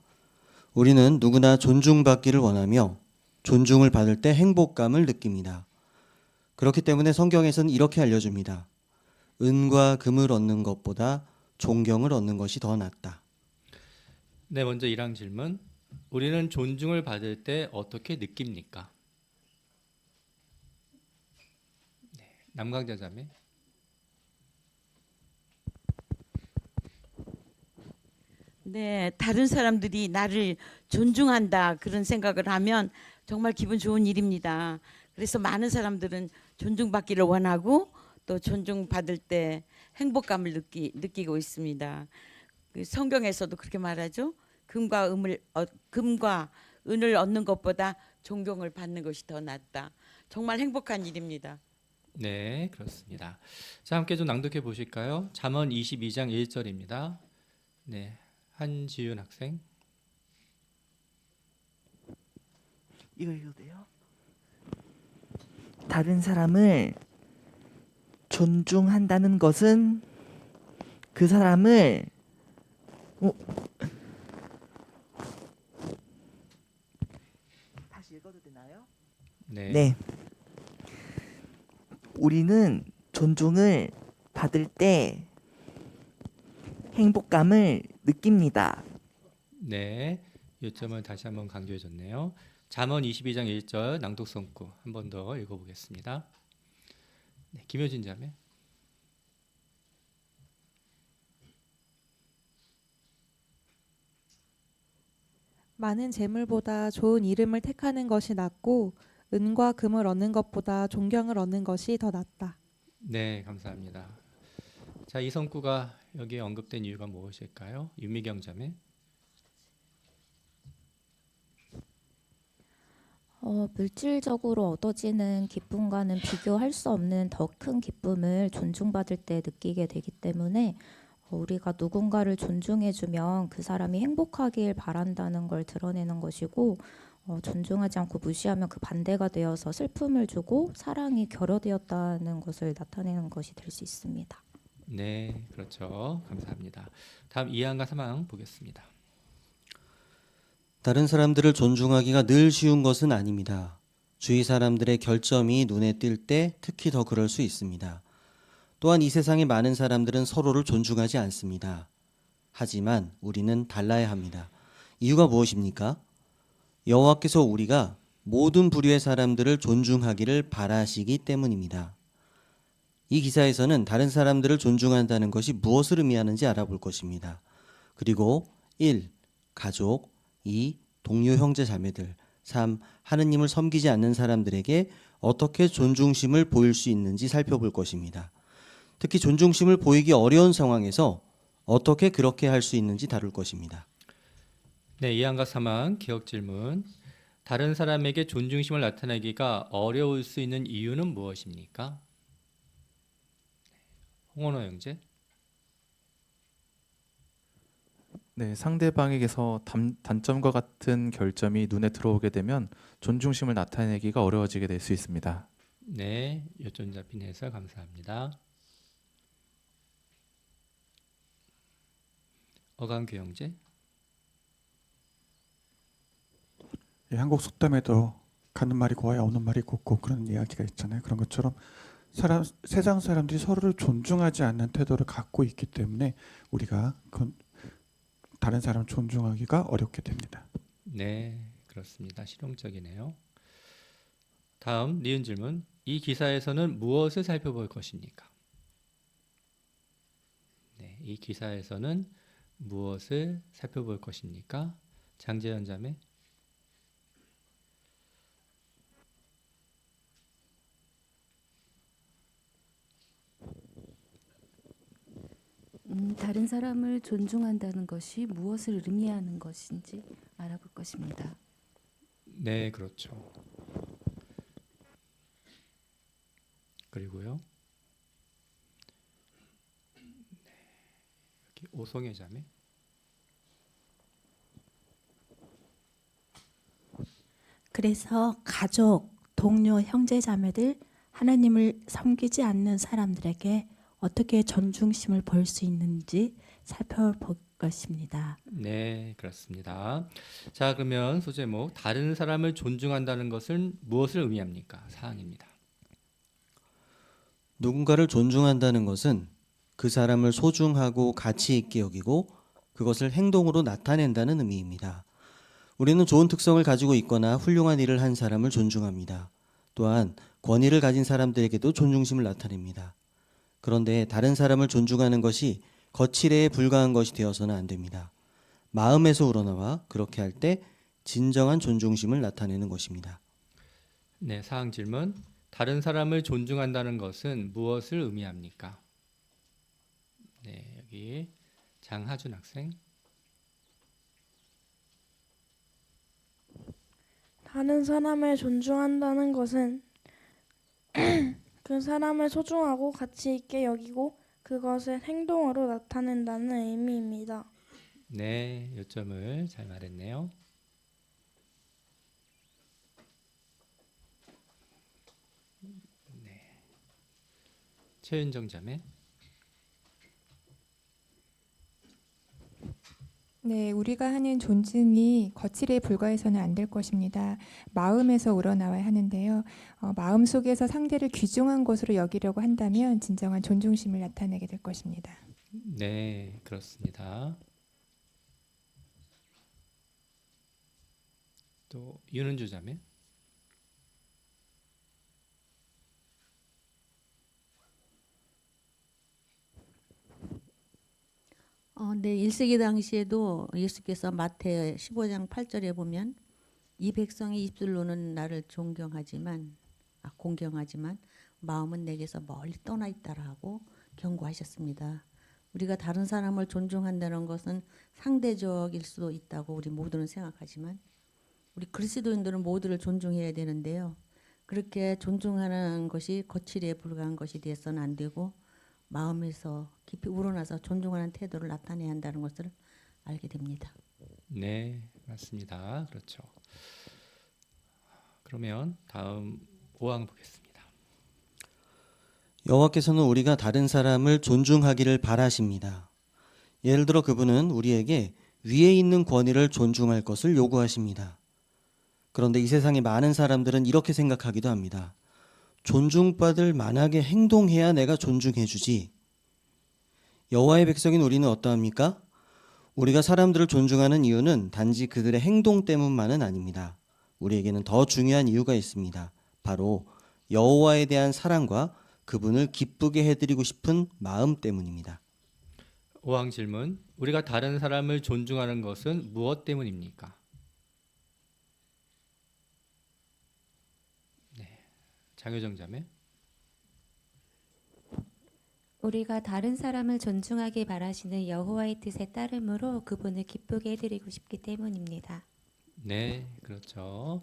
우리는 누구나 존중받기를 원하며 존중을 받을 때 행복감을 느낍니다. 그렇기 때문에 성경에서는 이렇게 알려줍니다. 은과 금을 얻는 것보다 존경을 얻는 것이 더 낫다. 네, 먼저 1항 질문. 우리는 존중을 받을 때 어떻게 느낍니까? 네, 남강자 자매. 네, 다른 사람들이 나를 존중한다 그런 생각을 하면 정말 기분 좋은 일입니다. 그래서 많은 사람들은 존중받기를 원하고 또 존중받을 때 행복감을 느끼고 있습니다. 그 성경에서도 그렇게 말하죠. 금과 은을 얻는 것보다 존경을 받는 것이 더 낫다. 정말 행복한 일입니다. 네, 그렇습니다. 자, 함께 좀 낭독해 보실까요? 잠언 22장 1절입니다. 네, 한지윤 학생. 이거 읽어도 돼요? 다른 사람을 존중한다는 것은 그 사람을 다시 읽어도 되나요? 네. 네. 우리는 존중을 받을 때 행복감을 느낍니다. 네, 요점을 다시 한번 강조해 줬네요. 잠언 22장 1절 낭독 성구 한 번 더 읽어보겠습니다. 네, 김효진 자매. 많은 재물보다 좋은 이름을 택하는 것이 낫고 은과 금을 얻는 것보다 존경을 얻는 것이 더 낫다. 네, 감사합니다. 자, 이 성구가 여기에 언급된 이유가 무엇일까요? 윤미경 자매. 물질적으로 얻어지는 기쁨과는 비교할 수 없는 더 큰 기쁨을 존중받을 때 느끼게 되기 때문에 우리가 누군가를 존중해주면 그 사람이 행복하길 바란다는 걸 드러내는 것이고 존중하지 않고 무시하면 그 반대가 되어서 슬픔을 주고 사랑이 결여되었다는 것을 나타내는 것이 될 수 있습니다. 네, 그렇죠. 감사합니다. 다음 2항과 3항 보겠습니다. 다른 사람들을 존중하기가 늘 쉬운 것은 아닙니다. 주위 사람들의 결점이 눈에 띌 때 특히 더 그럴 수 있습니다. 또한 이 세상의 많은 사람들은 서로를 존중하지 않습니다. 하지만 우리는 달라야 합니다. 이유가 무엇입니까? 여호와께서 우리가 모든 부류의 사람들을 존중하기를 바라시기 때문입니다. 이 기사에서는 다른 사람들을 존중한다는 것이 무엇을 의미하는지 알아볼 것입니다. 그리고 1. 가족 2. 동료 형제 자매들 3. 하느님을 섬기지 않는 사람들에게 어떻게 존중심을 보일 수 있는지 살펴볼 것입니다. 특히 존중심을 보이기 어려운 상황에서 어떻게 그렇게 할 수 있는지 다룰 것입니다. 네, 2항과 3항 기억 질문. 다른 사람에게 존중심을 나타내기가 어려울 수 있는 이유는 무엇입니까? 홍원호 형제. 네, 상대방에게서 단점과 같은 결점이 눈에 들어오게 되면 존중심을 나타내기가 어려워지게 될 수 있습니다. 네, 요점 잡힌 해설 감사합니다. 어강규 형제. 한국 속담에도 가는 말이 고와야 오는 말이 곱고 그런 이야기가 있잖아요. 그런 것처럼 세상 사람들이 서로를 존중하지 않는 태도를 갖고 있기 때문에 우리가 다른 사람을 존중하기가 어렵게 됩니다. 네, 그렇습니다. 실용적이네요. 다음 니은 질문. 이 기사에서는 무엇을 살펴볼 것입니까? 네, 이 기사에서는 무엇을 살펴볼 것입니까? 장재현 자매. 다른 사람을 존중한다는 것이 무엇을 의미하는 것인지 알아볼 것입니다. 네, 그렇죠. 그리고요. 네, 여기 오송혜 자매. 그래서 가족, 동료, 형제 자매들 하나님을 섬기지 않는 사람들에게 어떻게 존중심을 볼 수 있는지 살펴볼 것입니다. 네, 그렇습니다. 자, 그러면 소제목 다른 사람을 존중한다는 것은 무엇을 의미합니까? 사항입니다. 누군가를 존중한다는 것은 그 사람을 소중하고 가치 있게 여기고 그것을 행동으로 나타낸다는 의미입니다. 우리는 좋은 특성을 가지고 있거나 훌륭한 일을 한 사람을 존중합니다. 또한 권위를 가진 사람들에게도 존중심을 나타냅니다. 그런데 다른 사람을 존중하는 것이 거칠에 불과한 것이 되어서는 안 됩니다. 마음에서 우러나와 그렇게 할 때 진정한 존중심을 나타내는 것입니다. 네, 사항 질문. 다른 사람을 존중한다는 것은 무엇을 의미합니까? 네, 여기 장하준 학생. 다른 사람을 존중한다는 것은 그 사람을 소중하고 가치 있게 여기고 그것을 행동으로 나타낸다는 의미입니다. 네, 요점을 잘 말했네요. 네, 최윤정 자매. 네, 우리가 하는 존중이 거칠에 불과해서는 안 될 것입니다. 마음에서 우러나와야 하는데요. 마음속에서 상대를 귀중한 것으로 여기려고 한다면 진정한 존중심을 나타내게 될 것입니다. 네, 그렇습니다. 또 윤은주 자매. 네, 1세기 당시에도 예수께서 마태 15장 8절에 보면 이 백성이 입술로는 나를 공경하지만 마음은 내게서 멀리 떠나 있다라고 경고하셨습니다. 우리가 다른 사람을 존중한다는 것은 상대적일 수도 있다고 우리 모두는 생각하지만 우리 그리스도인들은 모두를 존중해야 되는데요. 그렇게 존중하는 것이 거칠에 불과한 것이 되어서는 안 되고 마음에서 깊이 우러나서 존중하는 태도를 나타내야 한다는 것을 알게 됩니다. 네, 맞습니다. 그렇죠. 그러면 다음 5항 보겠습니다. 여호와께서는 우리가 다른 사람을 존중하기를 바라십니다. 예를 들어 그분은 우리에게 위에 있는 권위를 존중할 것을 요구하십니다. 그런데 이 세상의 많은 사람들은 이렇게 생각하기도 합니다. 존중받을 만하게 행동해야 내가 존중해 주지. 여호와의 백성인 우리는 어떠합니까? 우리가 사람들을 존중하는 이유는 단지 그들의 행동 때문만은 아닙니다. 우리에게는 더 중요한 이유가 있습니다. 바로 여호와에 대한 사랑과 그분을 기쁘게 해드리고 싶은 마음 때문입니다. 5항 질문. 우리가 다른 사람을 존중하는 것은 무엇 때문입니까? 장효정 자매. 우리가 다른 사람을 존중하길 바라시는 여호와의 뜻에 따름으로 그분을 기쁘게 해드리고 싶기 때문입니다. 네, 그렇죠.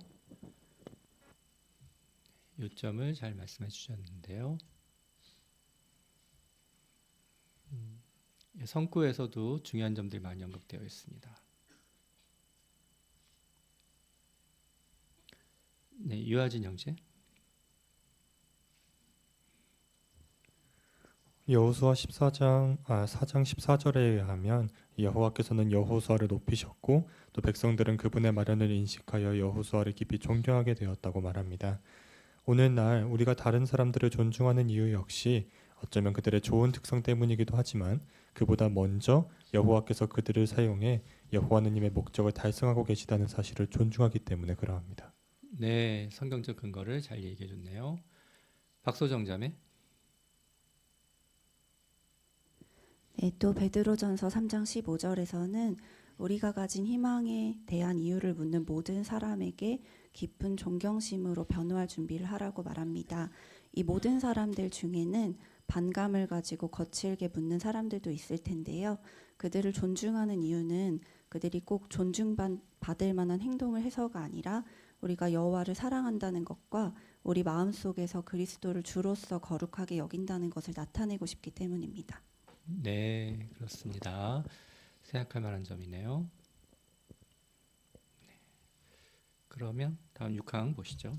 요점을 잘 말씀해 주셨는데요. 성구에서도 중요한 점들이 많이 언급되어 있습니다. 네, 유아진 형제. 여호수아 4장 14절에 의하면 여호와께서는 여호수아를 높이셨고 또 백성들은 그분의 마련을 인식하여 여호수아를 깊이 존경하게 되었다고 말합니다. 오늘날 우리가 다른 사람들을 존중하는 이유 역시 어쩌면 그들의 좋은 특성 때문이기도 하지만 그보다 먼저 여호와께서 그들을 사용해 여호와 하느님의 목적을 달성하고 계시다는 사실을 존중하기 때문에 그러합니다. 네, 성경적 근거를 잘 얘기해 줬네요. 박소정 자매. 네, 또 베드로전서 3장 15절에서는 우리가 가진 희망에 대한 이유를 묻는 모든 사람에게 깊은 존경심으로 변호할 준비를 하라고 말합니다. 이 모든 사람들 중에는 반감을 가지고 거칠게 묻는 사람들도 있을 텐데요. 그들을 존중하는 이유는 그들이 꼭 존중받을 만한 행동을 해서가 아니라 우리가 여호와를 사랑한다는 것과 우리 마음속에서 그리스도를 주로서 거룩하게 여긴다는 것을 나타내고 싶기 때문입니다. 네, 그렇습니다. 생각할 만한 점이네요. 네. 그러면 다음 6항 보시죠.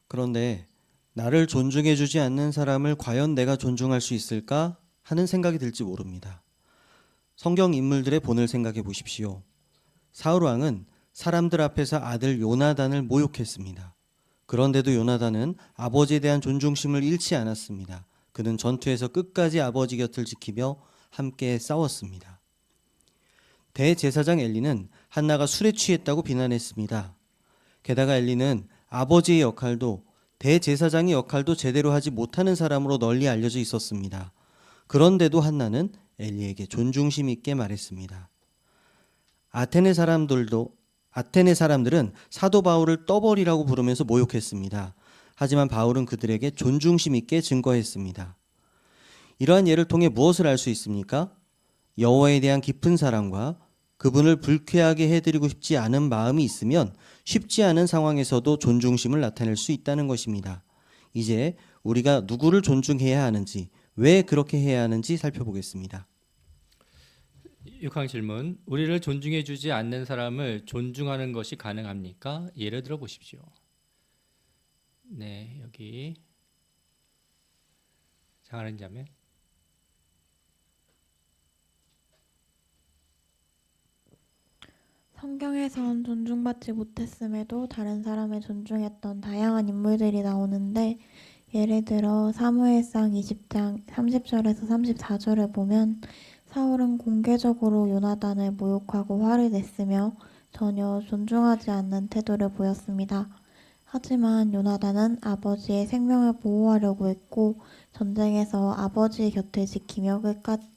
그런데 나를 존중해주지 않는 사람을 과연 내가 존중할 수 있을까 하는 생각이 들지 모릅니다. 성경 인물들의 본을 생각해 보십시오. 사울 왕은 사람들 앞에서 아들 요나단을 모욕했습니다. 그런데도 요나단은 아버지에 대한 존중심을 잃지 않았습니다. 그는 전투에서 끝까지 아버지 곁을 지키며 함께 싸웠습니다. 대제사장 엘리는 한나가 술에 취했다고 비난했습니다. 게다가 엘리는 아버지의 역할도 대제사장의 역할도 제대로 하지 못하는 사람으로 널리 알려져 있었습니다. 그런데도 한나는 엘리에게 존중심 있게 말했습니다. 아테네 사람들은 사도 바울을 떠벌이라고 부르면서 모욕했습니다. 하지만 바울은 그들에게 존중심 있게 증거했습니다. 이러한 예를 통해 무엇을 알 수 있습니까? 여호와에 대한 깊은 사랑과 그분을 불쾌하게 해드리고 싶지 않은 마음이 있으면 쉽지 않은 상황에서도 존중심을 나타낼 수 있다는 것입니다. 이제 우리가 누구를 존중해야 하는지, 왜 그렇게 해야 하는지 살펴보겠습니다. 6항 질문. 우리를 존중해 주지 않는 사람을 존중하는 것이 가능합니까? 예를 들어 보십시오. 네, 여기 장하는 자매. 성경에선 존중받지 못했음에도 다른 사람을 존중했던 다양한 인물들이 나오는데, 예를 들어 사무엘상 20장 30절에서 34절을 보면 사울은 공개적으로 요나단을 모욕하고 화를 냈으며 전혀 존중하지 않는 태도를 보였습니다. 하지만 요나단은 아버지의 생명을 보호하려고 했고 전쟁에서 아버지의 곁을 지키며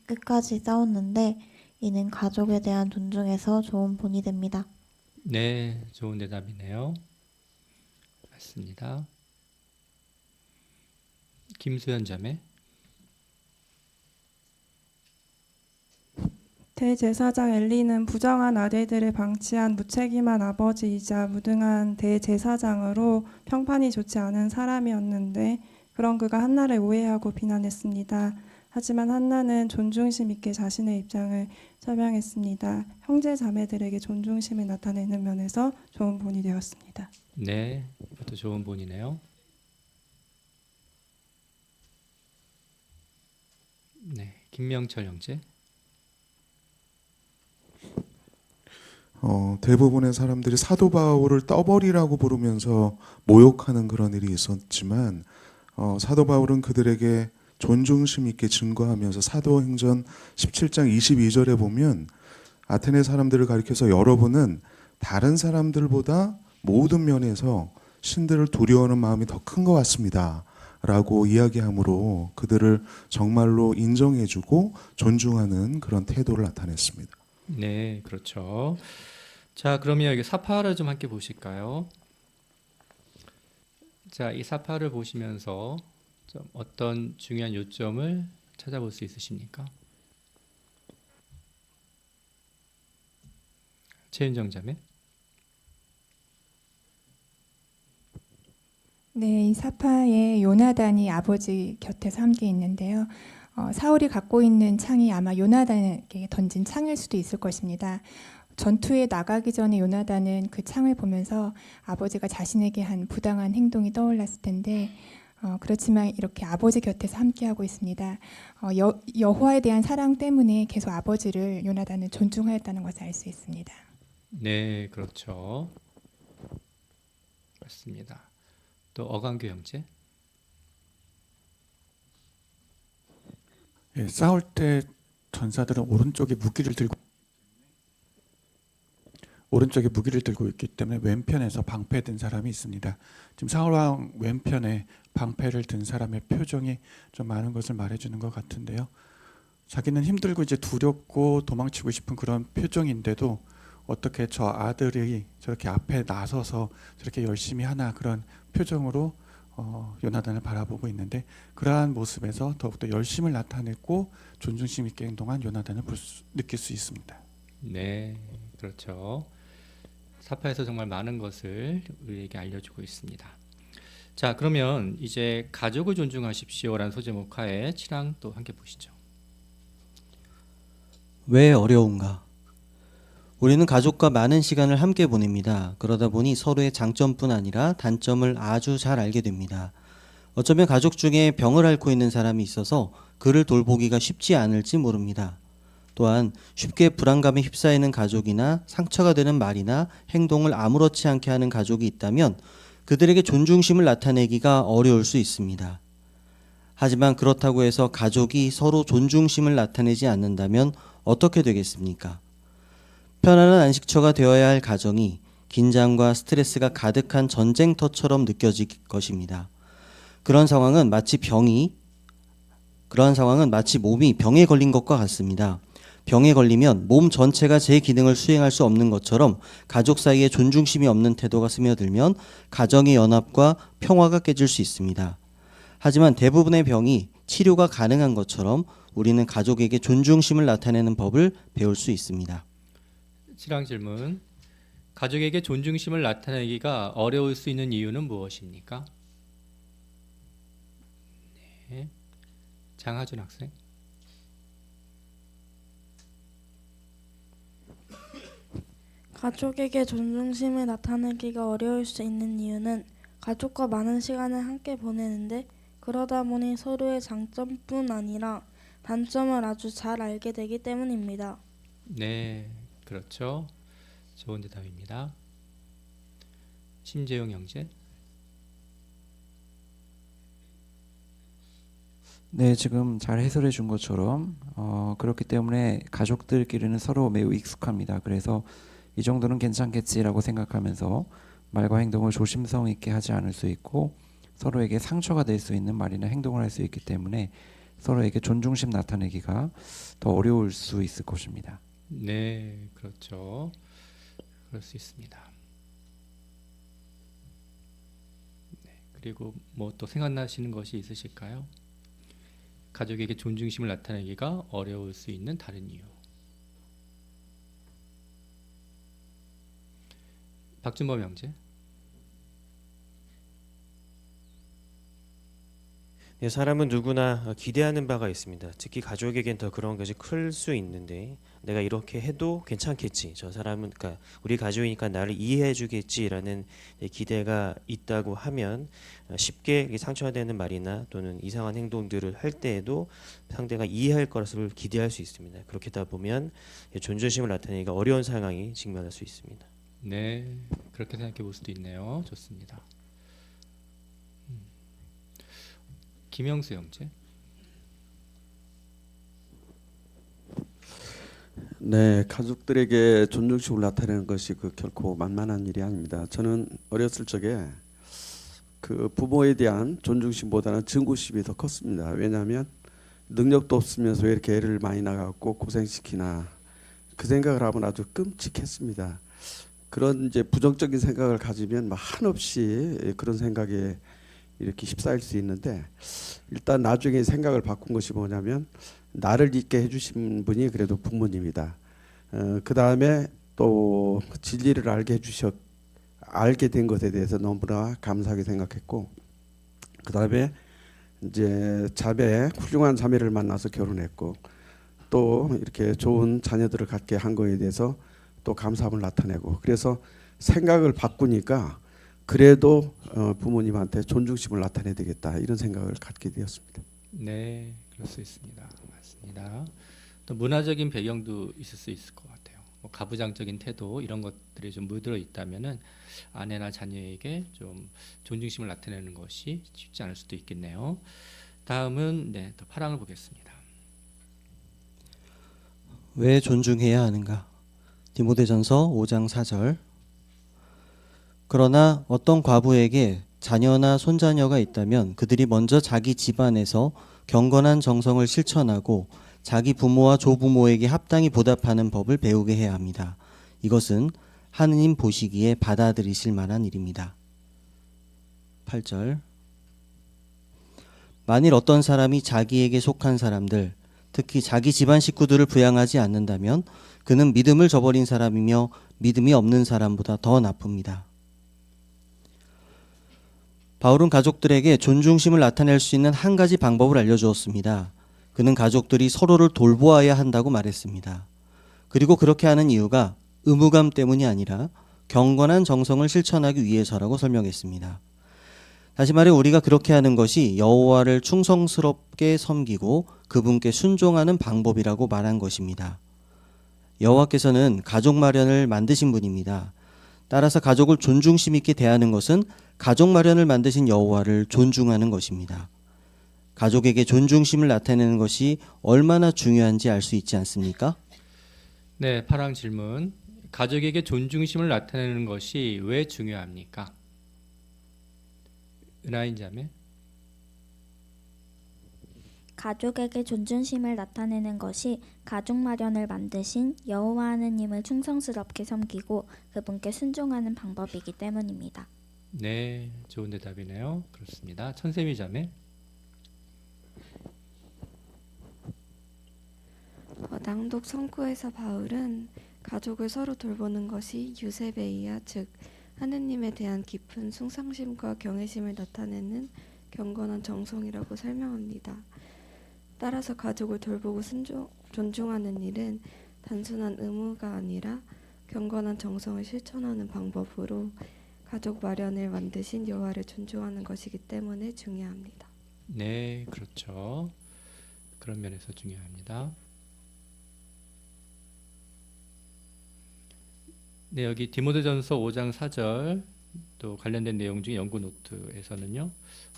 끝까지 싸웠는데, 이는 가족에 대한 존중에서 좋은 본이 됩니다. 네, 좋은 대답이네요. 맞습니다. 김수현 자매. 대제사장 엘리는 부정한 아들들을 방치한 무책임한 아버지이자 무능한 대제사장으로 평판이 좋지 않은 사람이었는데, 그런 그가 한나를 오해하고 비난했습니다. 하지만 한나는 존중심 있게 자신의 입장을 설명했습니다. 형제 자매들에게 존중심을 나타내는 면에서 좋은 본이 되었습니다. 네, 이것도 좋은 본이네요. 네, 김명철 형제. 대부분의 사람들이 사도 바울을 떠벌이라고 부르면서 모욕하는 그런 일이 있었지만 사도 바울은 그들에게 존중심 있게 증거하면서 사도행전 17장 22절에 보면 아테네 사람들을 가리켜서 여러분은 다른 사람들보다 모든 면에서 신들을 두려워하는 마음이 더 큰 것 같습니다 라고 이야기함으로 그들을 정말로 인정해주고 존중하는 그런 태도를 나타냈습니다. 네, 그렇죠. 자, 그러면 여기 사파를 좀 함께 보실까요? 자, 이 사파를 보시면서 좀 어떤 중요한 요점을 찾아볼 수 있으십니까? 최윤정 자매. 네, 이 사파에 요나단이 아버지 곁에서 함께 있는데요. 사울이 갖고 있는 창이 아마 요나단에게 던진 창일 수도 있을 것입니다. 전투에 나가기 전에 요나단은 그 창을 보면서 아버지가 자신에게 한 부당한 행동이 떠올랐을 텐데, 그렇지만 이렇게 아버지 곁에서 함께하고 있습니다. 여호와에 대한 사랑 때문에 계속 아버지를 요나단은 존중하였다는 것을 알 수 있습니다. 네, 그렇죠. 같습니다. 또 어강교 형제. 예, 싸울 때 전사들은 오른쪽에 무기를 들고 있기 때문에 왼편에서 방패든 사람이 있습니다. 지금 사울왕 왼편에 방패를 든 사람의 표정이 좀 많은 것을 말해주는 것 같은데요. 자기는 힘들고 이제 두렵고 도망치고 싶은 그런 표정인데도 어떻게 저 아들이 저렇게 앞에 나서서 저렇게 열심히 하나 그런 표정으로 요나단을 바라보고 있는데, 그러한 모습에서 더욱더 열심을 나타냈고 존중심 있게 행동한 요나단을 느낄 수 있습니다. 네, 그렇죠. 사파에서 정말 많은 것을 우리에게 알려주고 있습니다. 자, 그러면 이제 가족을 존중하십시오라는 소제목 하에 7항 또 함께 보시죠. 왜 어려운가? 우리는 가족과 많은 시간을 함께 보냅니다. 그러다 보니 서로의 장점뿐 아니라 단점을 아주 잘 알게 됩니다. 어쩌면 가족 중에 병을 앓고 있는 사람이 있어서 그를 돌보기가 쉽지 않을지 모릅니다. 또한 쉽게 불안감에 휩싸이는 가족이나 상처가 되는 말이나 행동을 아무렇지 않게 하는 가족이 있다면 그들에게 존중심을 나타내기가 어려울 수 있습니다. 하지만 그렇다고 해서 가족이 서로 존중심을 나타내지 않는다면 어떻게 되겠습니까? 편안한 안식처가 되어야 할 가정이 긴장과 스트레스가 가득한 전쟁터처럼 느껴질 것입니다. 그런 상황은 마치 몸이 병에 걸린 것과 같습니다. 병에 걸리면 몸 전체가 제 기능을 수행할 수 없는 것처럼 가족 사이에 존중심이 없는 태도가 스며들면 가정의 연합과 평화가 깨질 수 있습니다. 하지만 대부분의 병이 치료가 가능한 것처럼 우리는 가족에게 존중심을 나타내는 법을 배울 수 있습니다. 7항 질문. 가족에게 존중심을 나타내기가 어려울 수 있는 이유는 무엇입니까? 네. 장하준 학생. 가족에게 존중심을 나타내기가 어려울 수 있는 이유는 가족과 많은 시간을 함께 보내는데 그러다 보니 서로의 장점뿐 아니라 단점을 아주 잘 알게 되기 때문입니다. 네, 그렇죠. 좋은 대답입니다. 심재용 형제. 네, 지금 잘 해설해 준 것처럼 그렇기 때문에 가족들끼리는 서로 매우 익숙합니다. 그래서 이 정도는 괜찮겠지라고 생각하면서 말과 행동을 조심성 있게 하지 않을 수 있고 서로에게 상처가 될 수 있는 말이나 행동을 할 수 있기 때문에 서로에게 존중심 나타내기가 더 어려울 수 있을 것입니다. 네, 그렇죠. 그럴 수 있습니다. 네, 그리고 뭐 또 생각나시는 것이 있으실까요? 가족에게 존중심을 나타내기가 어려울 수 있는 다른 이유. 박준범 형제. 예, 사람은 누구나 기대하는 바가 있습니다. 특히 가족에겐 더 그런 것이 클 수 있는데 내가 이렇게 해도 괜찮겠지. 저 사람은 그러니까 우리 가족이니까 나를 이해해 주겠지라는 기대가 있다고 하면 쉽게 상처가 되는 말이나 또는 이상한 행동들을 할 때에도 상대가 이해할 것을 기대할 수 있습니다. 그렇게 하다 보면 존중심을 나타내기가 어려운 상황이 직면할 수 있습니다. 네, 그렇게 생각해 볼 수도 있네요. 좋습니다. 김영수 형제. 네, 가족들에게 존중심을 나타내는 것이 결코 만만한 일이 아닙니다. 저는 어렸을 적에 부모에 대한 존중심보다는 증오심이 더 컸습니다. 왜냐하면 능력도 없으면서 왜 이렇게 애를 많이 낳아갖고 고생시키나 그 생각을 하면 아주 끔찍했습니다. 그런 이제 부정적인 생각을 가지면 한없이 그런 생각에 이렇게 휩싸일 수 있는데 일단 나중에 생각을 바꾼 것이 뭐냐면 나를 있게 해주신 분이 그래도 부모님이다. 그 다음에 또 진리를 알게 된 것에 대해서 너무나 감사하게 생각했고, 그 다음에 이제 훌륭한 자매를 만나서 결혼했고, 또 이렇게 좋은 자녀들을 갖게 한 거에 대해서 또 감사함을 나타내고, 그래서 생각을 바꾸니까 그래도 부모님한테 존중심을 나타내야 되겠다 이런 생각을 갖게 되었습니다. 네, 그럴 수 있습니다. 맞습니다. 또 문화적인 배경도 있을 수 있을 것 같아요. 뭐 가부장적인 태도 이런 것들이 좀 묻어 있다면은 아내나 자녀에게 좀 존중심을 나타내는 것이 쉽지 않을 수도 있겠네요. 다음은 또 8항을 보겠습니다. 왜 존중해야 하는가? 디모데전서 5장 4절. 그러나 어떤 과부에게 자녀나 손자녀가 있다면 그들이 먼저 자기 집안에서 경건한 정성을 실천하고 자기 부모와 조부모에게 합당히 보답하는 법을 배우게 해야 합니다. 이것은 하느님 보시기에 받아들이실 만한 일입니다. 8절. 만일 어떤 사람이 자기에게 속한 사람들, 특히 자기 집안 식구들을 부양하지 않는다면 그는 믿음을 저버린 사람이며 믿음이 없는 사람보다 더 나쁩니다. 바울은 가족들에게 존중심을 나타낼 수 있는 한 가지 방법을 알려주었습니다. 그는 가족들이 서로를 돌보아야 한다고 말했습니다. 그리고 그렇게 하는 이유가 의무감 때문이 아니라 경건한 정성을 실천하기 위해서라고 설명했습니다. 다시 말해 우리가 그렇게 하는 것이 여호와를 충성스럽게 섬기고 그분께 순종하는 방법이라고 말한 것입니다. 여호와께서는 가족 마련을 만드신 분입니다. 따라서 가족을 존중심 있게 대하는 것은 가족 마련을 만드신 여호와를 존중하는 것입니다. 가족에게 존중심을 나타내는 것이 얼마나 중요한지 알 수 있지 않습니까? 네, 8항 질문. 가족에게 존중심을 나타내는 것이 왜 중요합니까? 은하인 자매. 가족에게 존중심을 나타내는 것이 가족 마련을 만드신 여호와 하느님을 충성스럽게 섬기고 그분께 순종하는 방법이기 때문입니다. 네, 좋은 대답이네요. 그렇습니다. 천세미 자매. 낭독 성구에서 바울은 가족을 서로 돌보는 것이 유세베이아 즉 하느님에 대한 깊은 숭상심과 경외심을 나타내는 경건한 정성이라고 설명합니다. 따라서 가족을 돌보고 존중하는 일은 단순한 의무가 아니라 경건한 정성을 실천하는 방법으로 가족 마련을 만드신 여호와를 존중하는 것이기 때문에 중요합니다. 네, 그렇죠. 그런 면에서 중요합니다. 네, 여기 디모데전서 5장 4절 또 관련된 내용 중에 연구 노트에서는요.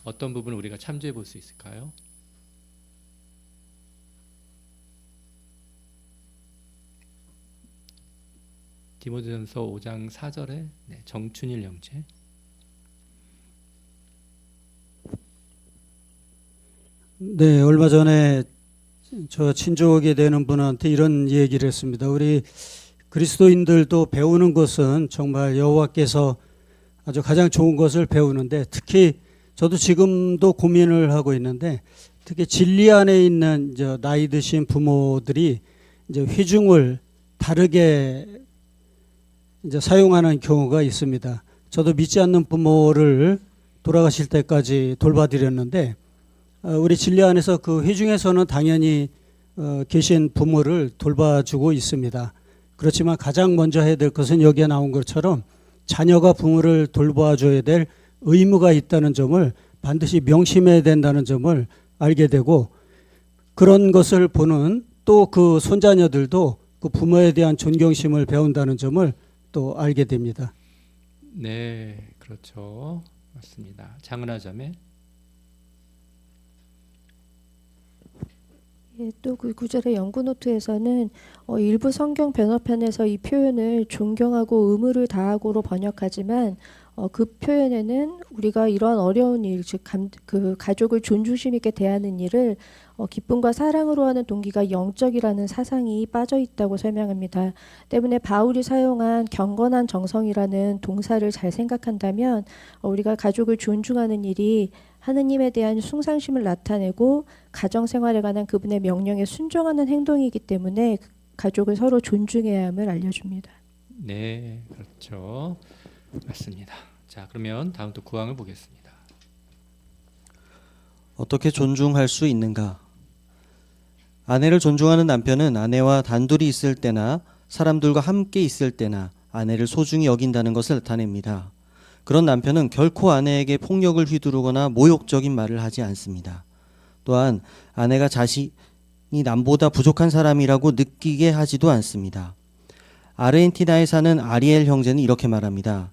어떤 부분을 우리가 참조해 볼 수 있을까요? 디모데전서 5장 4절에 정춘일 형제. 네, 얼마 전에 저 친족이 되는 분한테 이런 얘기를 했습니다. 우리 그리스도인들도 배우는 것은 정말 여호와께서 아주 가장 좋은 것을 배우는데 특히 저도 지금도 고민을 하고 있는데 특히 진리 안에 있는 나이 드신 부모들이 이제 회중을 다르게 사용하는 경우가 있습니다. 저도 믿지 않는 부모를 돌아가실 때까지 돌봐드렸는데 우리 진리 안에서 그 회중에서는 당연히 계신 부모를 돌봐주고 있습니다. 그렇지만 가장 먼저 해야 될 것은 여기에 나온 것처럼 자녀가 부모를 돌봐줘야 될 의무가 있다는 점을 반드시 명심해야 된다는 점을 알게 되고 그런 것을 보는 또 그 손자녀들도 그 부모에 대한 존경심을 배운다는 점을 또 알게 됩니다. 네, 그렇죠. 맞습니다. 장은하 자매. 또 그 구절의 연구 노트에서는 일부 성경 번역편에서 이 표현을 존경하고 의무를 다하고로 번역하지만 그 표현에는 우리가 이러한 어려운 일, 즉 그 가족을 존중심 있게 대하는 일을 기쁨과 사랑으로 하는 동기가 영적이라는 사상이 빠져 있다고 설명합니다. 때문에 바울이 사용한 경건한 정성이라는 동사를 잘 생각한다면 우리가 가족을 존중하는 일이 하느님에 대한 숭상심을 나타내고 가정생활에 관한 그분의 명령에 순종하는 행동이기 때문에 가족을 서로 존중해야 함을 알려줍니다. 네, 그렇죠. 맞습니다. 자, 그러면 다음 또 9항을 보겠습니다. 어떻게 존중할 수 있는가? 아내를 존중하는 남편은 아내와 단둘이 있을 때나 사람들과 함께 있을 때나 아내를 소중히 여긴다는 것을 나타냅니다. 그런 남편은 결코 아내에게 폭력을 휘두르거나 모욕적인 말을 하지 않습니다. 또한 아내가 자신이 남보다 부족한 사람이라고 느끼게 하지도 않습니다. 아르헨티나에 사는 아리엘 형제는 이렇게 말합니다.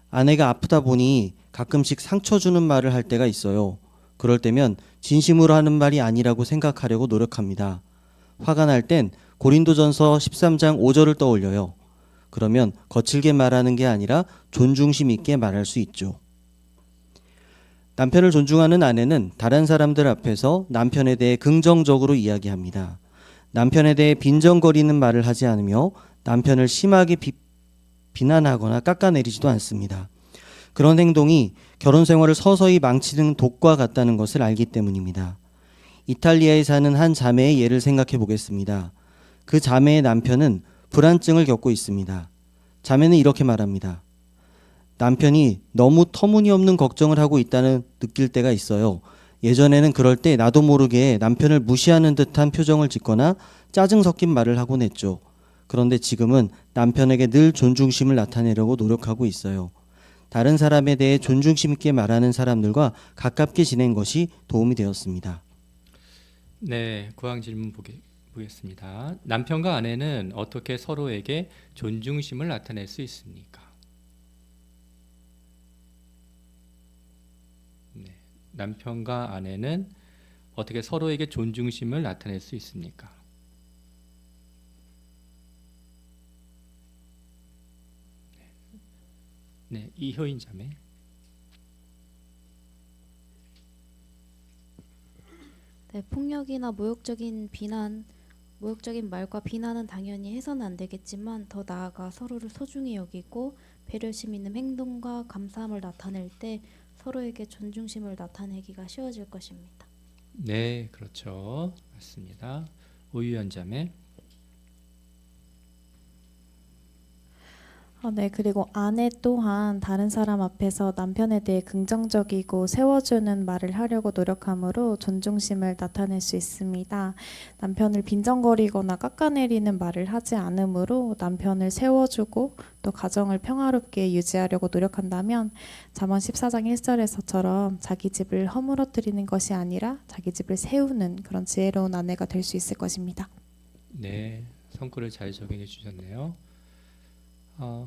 아내가 아프다 보니 가끔씩 상처 주는 말을 할 때가 있어요. 그럴 때면 진심으로 하는 말이 아니라고 생각하려고 노력합니다. 화가 날 땐 고린도전서 13장 5절을 떠올려요. 그러면 거칠게 말하는 게 아니라 존중심 있게 말할 수 있죠. 남편을 존중하는 아내는 다른 사람들 앞에서 남편에 대해 긍정적으로 이야기합니다. 남편에 대해 빈정거리는 말을 하지 않으며 남편을 심하게 비난하거나 깎아내리지도 않습니다. 그런 행동이 결혼 생활을 서서히 망치는 독과 같다는 것을 알기 때문입니다. 이탈리아에 사는 한 자매의 예를 생각해 보겠습니다. 그 자매의 남편은 불안증을 겪고 있습니다. 자매는 이렇게 말합니다. 남편이 너무 터무니없는 걱정을 하고 있다는 느낄 때가 있어요. 예전에는 그럴 때 나도 모르게 남편을 무시하는 듯한 표정을 짓거나 짜증 섞인 말을 하곤 했죠. 그런데 지금은 남편에게 늘 존중심을 나타내려고 노력하고 있어요. 다른 사람에 대해 존중심 있게 말하는 사람들과 가깝게 지낸 것이 도움이 되었습니다. 네, 구항 질문 보겠습니다. 남편과 아내는 어떻게 서로에게 존중심을 나타낼 수 있습니까? 네, 남편과 아내는 어떻게 서로에게 존중심을 나타낼 수 있습니까? 네, 이효인 자매. 네, 폭력이나 모욕적인 말과 비난은 당연히 해서는 안 되겠지만 더 나아가 서로를 소중히 여기고 배려심 있는 행동과 감사함을 나타낼 때 서로에게 존중심을 나타내기가 쉬워질 것입니다. 네, 그렇죠. 맞습니다. 오유연 자매. 네, 그리고 아내 또한 다른 사람 앞에서 남편에 대해 긍정적이고 세워주는 말을 하려고 노력하므로 존중심을 나타낼 수 있습니다. 남편을 빈정거리거나 깎아내리는 말을 하지 않으므로 남편을 세워주고 또 가정을 평화롭게 유지하려고 노력한다면 잠언 14장 1절에서처럼 자기 집을 허물어뜨리는 것이 아니라 자기 집을 세우는 그런 지혜로운 아내가 될 수 있을 것입니다. 네, 성구를 잘 적용해 주셨네요.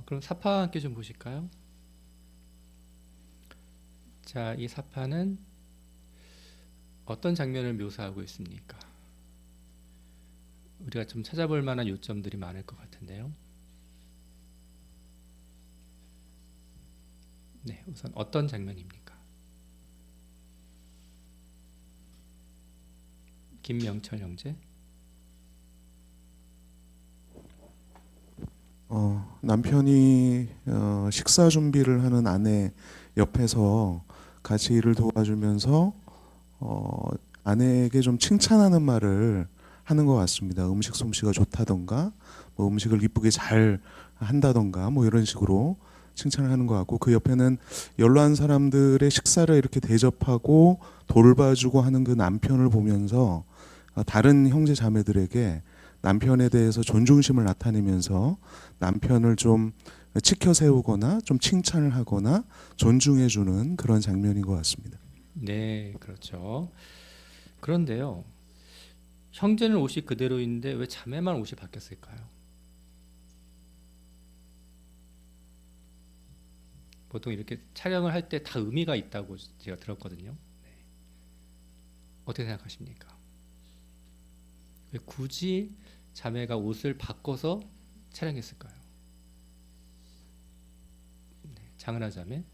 그럼 사파 함께 좀 보실까요? 자, 이 사파는 어떤 장면을 묘사하고 있습니까? 우리가 좀 찾아볼 만한 요점들이 많을 것 같은데요. 네, 우선 어떤 장면입니까? 김명철 형제. 남편이 식사 준비를 하는 아내 옆에서 같이 일을 도와주면서 아내에게 좀 칭찬하는 말을 하는 것 같습니다. 음식 솜씨가 좋다던가 뭐 음식을 이쁘게 잘 한다던가 뭐 이런 식으로 칭찬을 하는 것 같고, 그 옆에는 연로한 사람들의 식사를 이렇게 대접하고 돌봐주고 하는 그 남편을 보면서 다른 형제 자매들에게 남편에 대해서 존중심을 나타내면서 남편을 좀 치켜 세우거나 좀 칭찬을 하거나 존중해주는 그런 장면인 것 같습니다. 네, 그렇죠. 그런데요, 형제는 옷이 그대로인데 왜 자매만 옷이 바뀌었을까요? 보통 이렇게 촬영을 할 때 다 의미가 있다고 제가 들었거든요. 네. 어떻게 생각하십니까? 왜 굳이 자매가 옷을 바꿔서 촬영했을까요? 네, 장은하 자매.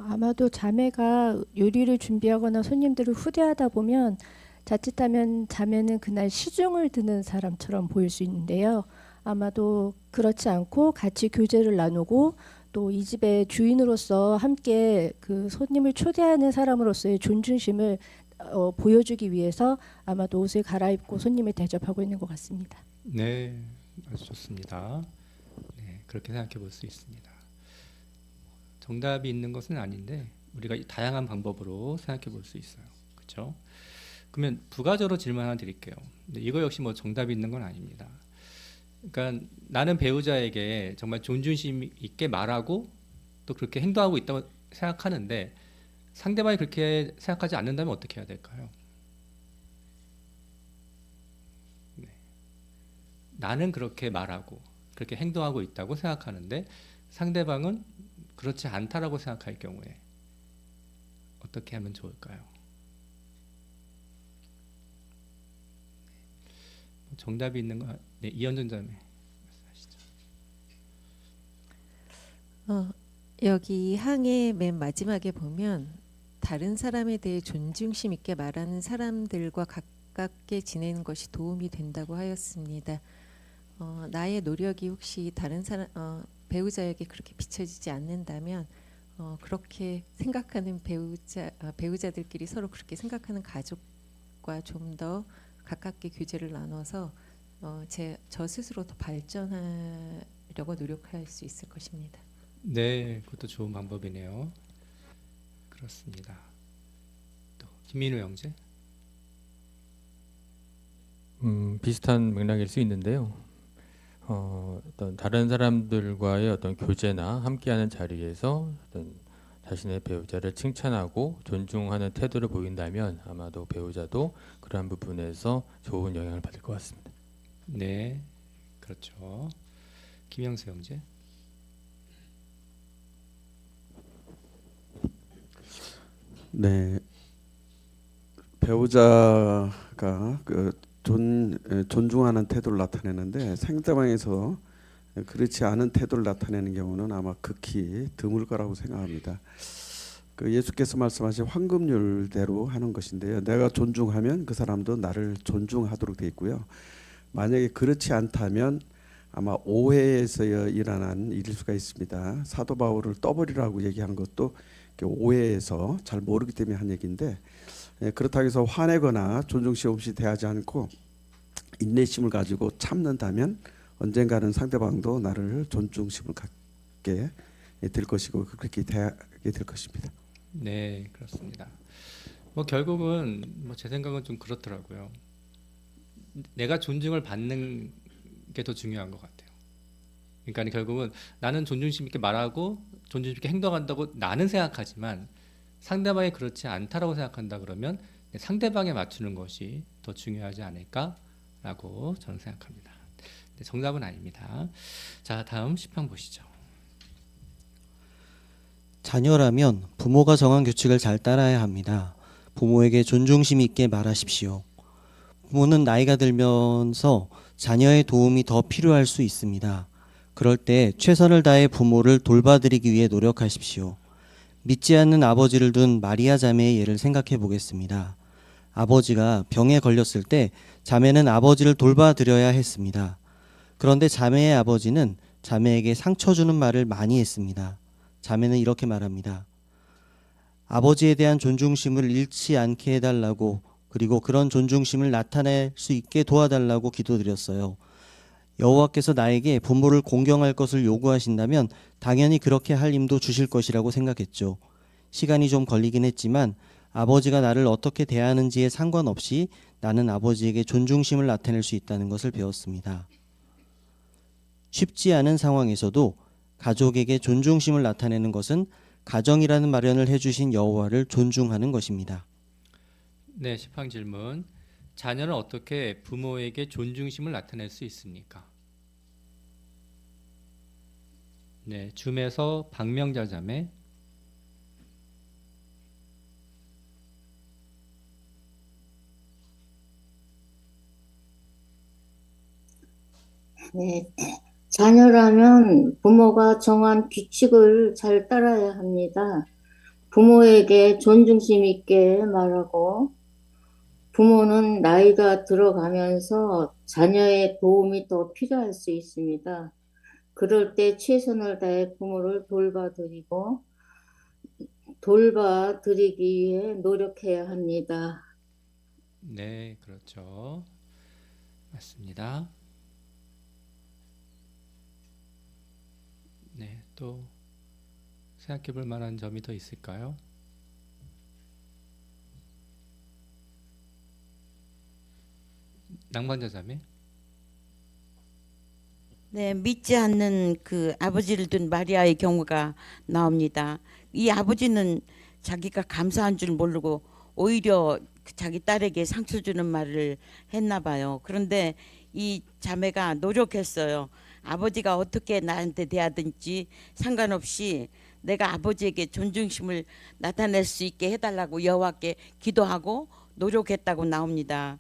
아마도 자매가 요리를 준비하거나 손님들을 후대하다 보면 자칫하면 자매는 그날 시중을 드는 사람처럼 보일 수 있는데요. 아마도 그렇지 않고 같이 교제를 나누고 또 이 집의 주인으로서 함께 그 손님을 초대하는 사람으로서의 존중심을 보여주기 위해서 아마도 옷을 갈아입고 손님을 대접하고 있는 것 같습니다. 네, 아주 좋습니다. 네, 그렇게 생각해 볼 수 있습니다. 정답이 있는 것은 아닌데 우리가 다양한 방법으로 생각해 볼 수 있어요. 그렇죠? 그러면 부가적으로 질문 하나 드릴게요. 이거 역시 뭐 정답이 있는 건 아닙니다. 그러니까 나는 배우자에게 정말 존중심 있게 말하고 또 그렇게 행동하고 있다고 생각하는데 상대방이 그렇게 생각하지 않는다면 어떻게 해야 될까요? 나는 그렇게 말하고 그렇게 행동하고 있다고 생각하는데 상대방은 그렇지 않다라고 생각할 경우에 어떻게 하면 좋을까요? 정답이 있는 거, 네, 이현정 자매 말씀하시죠. 여기 항의 맨 마지막에 보면 다른 사람에 대해 존중심 있게 말하는 사람들과 가깝게 지내는 것이 도움이 된다고 하였습니다. 나의 노력이 혹시 다른 사람 배우자에게 그렇게 비춰지지 않는다면 그렇게 생각하는 배우자들끼리 서로 그렇게 생각하는 가족과 좀 더 가깝게 교제를 나눠서 저 스스로 더 발전하려고 노력할 수 있을 것입니다. 네, 그것도 좋은 방법이네요. 그렇습니다. 또 김민우 형제. 비슷한 맥락일 수 있는데요. 어떤 다른 사람들과의 어떤 교제나 함께하는 자리에서 어떤 자신의 배우자를 칭찬하고 존중하는 태도를 보인다면 아마도 배우자도 그러한 부분에서 좋은 영향을 받을 것 같습니다. 네, 그렇죠. 김영수 형제. 네, 배우자가 존중하는 태도를 나타내는데 상대방에서 그렇지 않은 태도를 나타내는 경우는 아마 극히 드물 거라고 생각합니다. 예수께서 말씀하신 황금률대로 하는 것인데요. 내가 존중하면 그 사람도 나를 존중하도록 되어 있고요. 만약에 그렇지 않다면 아마 오해에서 일어난 일일 수가 있습니다. 사도 바울을 떠버리라고 얘기한 것도 오해에서 잘 모르기 때문에 한 얘기인데, 그렇다고 해서 화내거나 존중심 없이 대하지 않고 인내심을 가지고 참는다면 언젠가는 상대방도 나를 존중심을 갖게 될 것이고 그렇게 대하게 될 것입니다. 네, 그렇습니다. 결국은 제 생각은 좀 그렇더라고요. 내가 존중을 받는 게 더 중요한 것 같아요. 그러니까 결국은 나는 존중심 있게 말하고 존중심 있게 행동한다고 나는 생각하지만 상대방이 그렇지 않다라고 생각한다 그러면 상대방에 맞추는 것이 더 중요하지 않을까라고 저는 생각합니다. 정답은 아닙니다. 자, 다음 10편 보시죠. 자녀라면 부모가 정한 규칙을 잘 따라야 합니다. 부모에게 존중심 있게 말하십시오. 부모는 나이가 들면서 자녀의 도움이 더 필요할 수 있습니다. 그럴 때 최선을 다해 부모를 돌봐드리기 위해 노력하십시오. 믿지 않는 아버지를 둔 마리아 자매의 예를 생각해 보겠습니다. 아버지가 병에 걸렸을 때 자매는 아버지를 돌봐드려야 했습니다. 그런데 자매의 아버지는 자매에게 상처 주는 말을 많이 했습니다. 자매는 이렇게 말합니다. 아버지에 대한 존중심을 잃지 않게 해달라고, 그리고 그런 존중심을 나타낼 수 있게 도와달라고 기도드렸어요. 여호와께서 나에게 부모를 공경할 것을 요구하신다면 당연히 그렇게 할 힘도 주실 것이라고 생각했죠. 시간이 좀 걸리긴 했지만 아버지가 나를 어떻게 대하는지에 상관없이 나는 아버지에게 존중심을 나타낼 수 있다는 것을 배웠습니다. 쉽지 않은 상황에서도 가족에게 존중심을 나타내는 것은 가정이라는 마련을 해주신 여호와를 존중하는 것입니다. 네, 10 항 질문. 자녀는 어떻게 부모에게 존중심을 나타낼 수 있습니까? 네, 줌에서 박명자 자매. 네, 자녀라면 부모가 정한 규칙을 잘 따라야 합니다. 부모에게 존중심 있게 말하고, 부모는 나이가 들어가면서 자녀의 도움이 더 필요할 수 있습니다. 그럴 때 최선을 다해 부모를 돌봐드리기 위해 노력해야 합니다. 네, 그렇죠. 맞습니다. 네, 또 생각해 볼 만한 점이 더 있을까요? 낭만자 자매. 네, 믿지 않는 그 아버지를 둔 마리아의 경우가 나옵니다. 이 아버지는 자기가 감사한 줄 모르고 오히려 자기 딸에게 상처 주는 말을 했나 봐요. 그런데 이 자매가 노력했어요. 아버지가 어떻게 나한테 대하든지 상관없이 내가 아버지에게 존중심을 나타낼 수 있게 해달라고 여호와께 기도하고 노력했다고 나옵니다.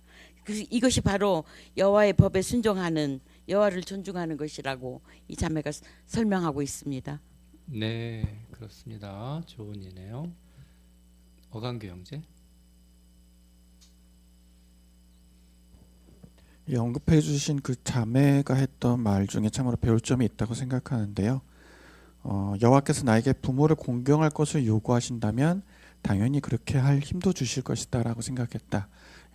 이것이 바로 여호와의 법에 순종하는, 여호와를 존중하는 것이라고 이 자매가 설명하고 있습니다. 네, 그렇습니다. 좋은 예네요. 어강규 형제. 언급해 주신 그 자매가 했던 말 중에 참으로 배울 점이 있다고 생각하는데요. 여호와께서 나에게 부모를 공경할 것을 요구하신다면 당연히 그렇게 할 힘도 주실 것이다라고 생각했다.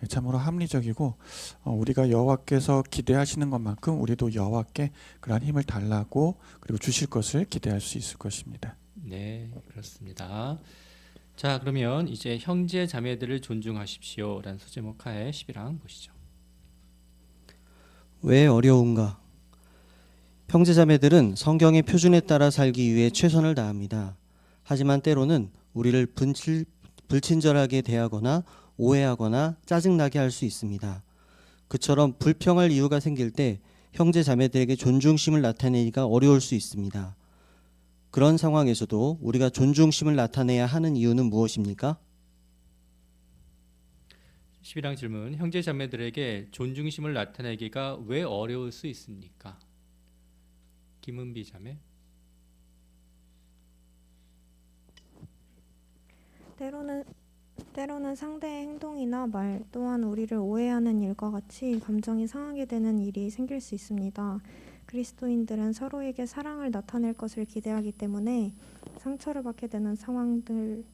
참으로 합리적이고 우리가 여호와께서 기대하시는 것만큼 우리도 여호와께 그러한 힘을 달라고 그리고 주실 것을 기대할 수 있을 것입니다. 네, 그렇습니다. 자, 그러면 이제 형제 자매들을 존중하십시오라는 소제목 하에 11항 보시죠. 왜 어려운가? 형제자매들은 성경의 표준에 따라 살기 위해 최선을 다합니다. 하지만 때로는 우리를 불친절하게 대하거나 오해하거나 짜증나게 할 수 있습니다. 그처럼 불평할 이유가 생길 때 형제자매들에게 존중심을 나타내기가 어려울 수 있습니다. 그런 상황에서도 우리가 존중심을 나타내야 하는 이유는 무엇입니까? 11항 질문. 형제 자매들에게 존중심을 나타내기가 왜 어려울 수 있습니까? 김은비 자매. 때로는 상대의 행동이나 말 또한 우리를 오해하는 일과 같이 감정이 상하게 되는 일이 생길 수 있습니다. 그리스도인들은 서로에게 사랑을 나타낼 것을 기대하기 때문에 상처를 받게 되는 상황들과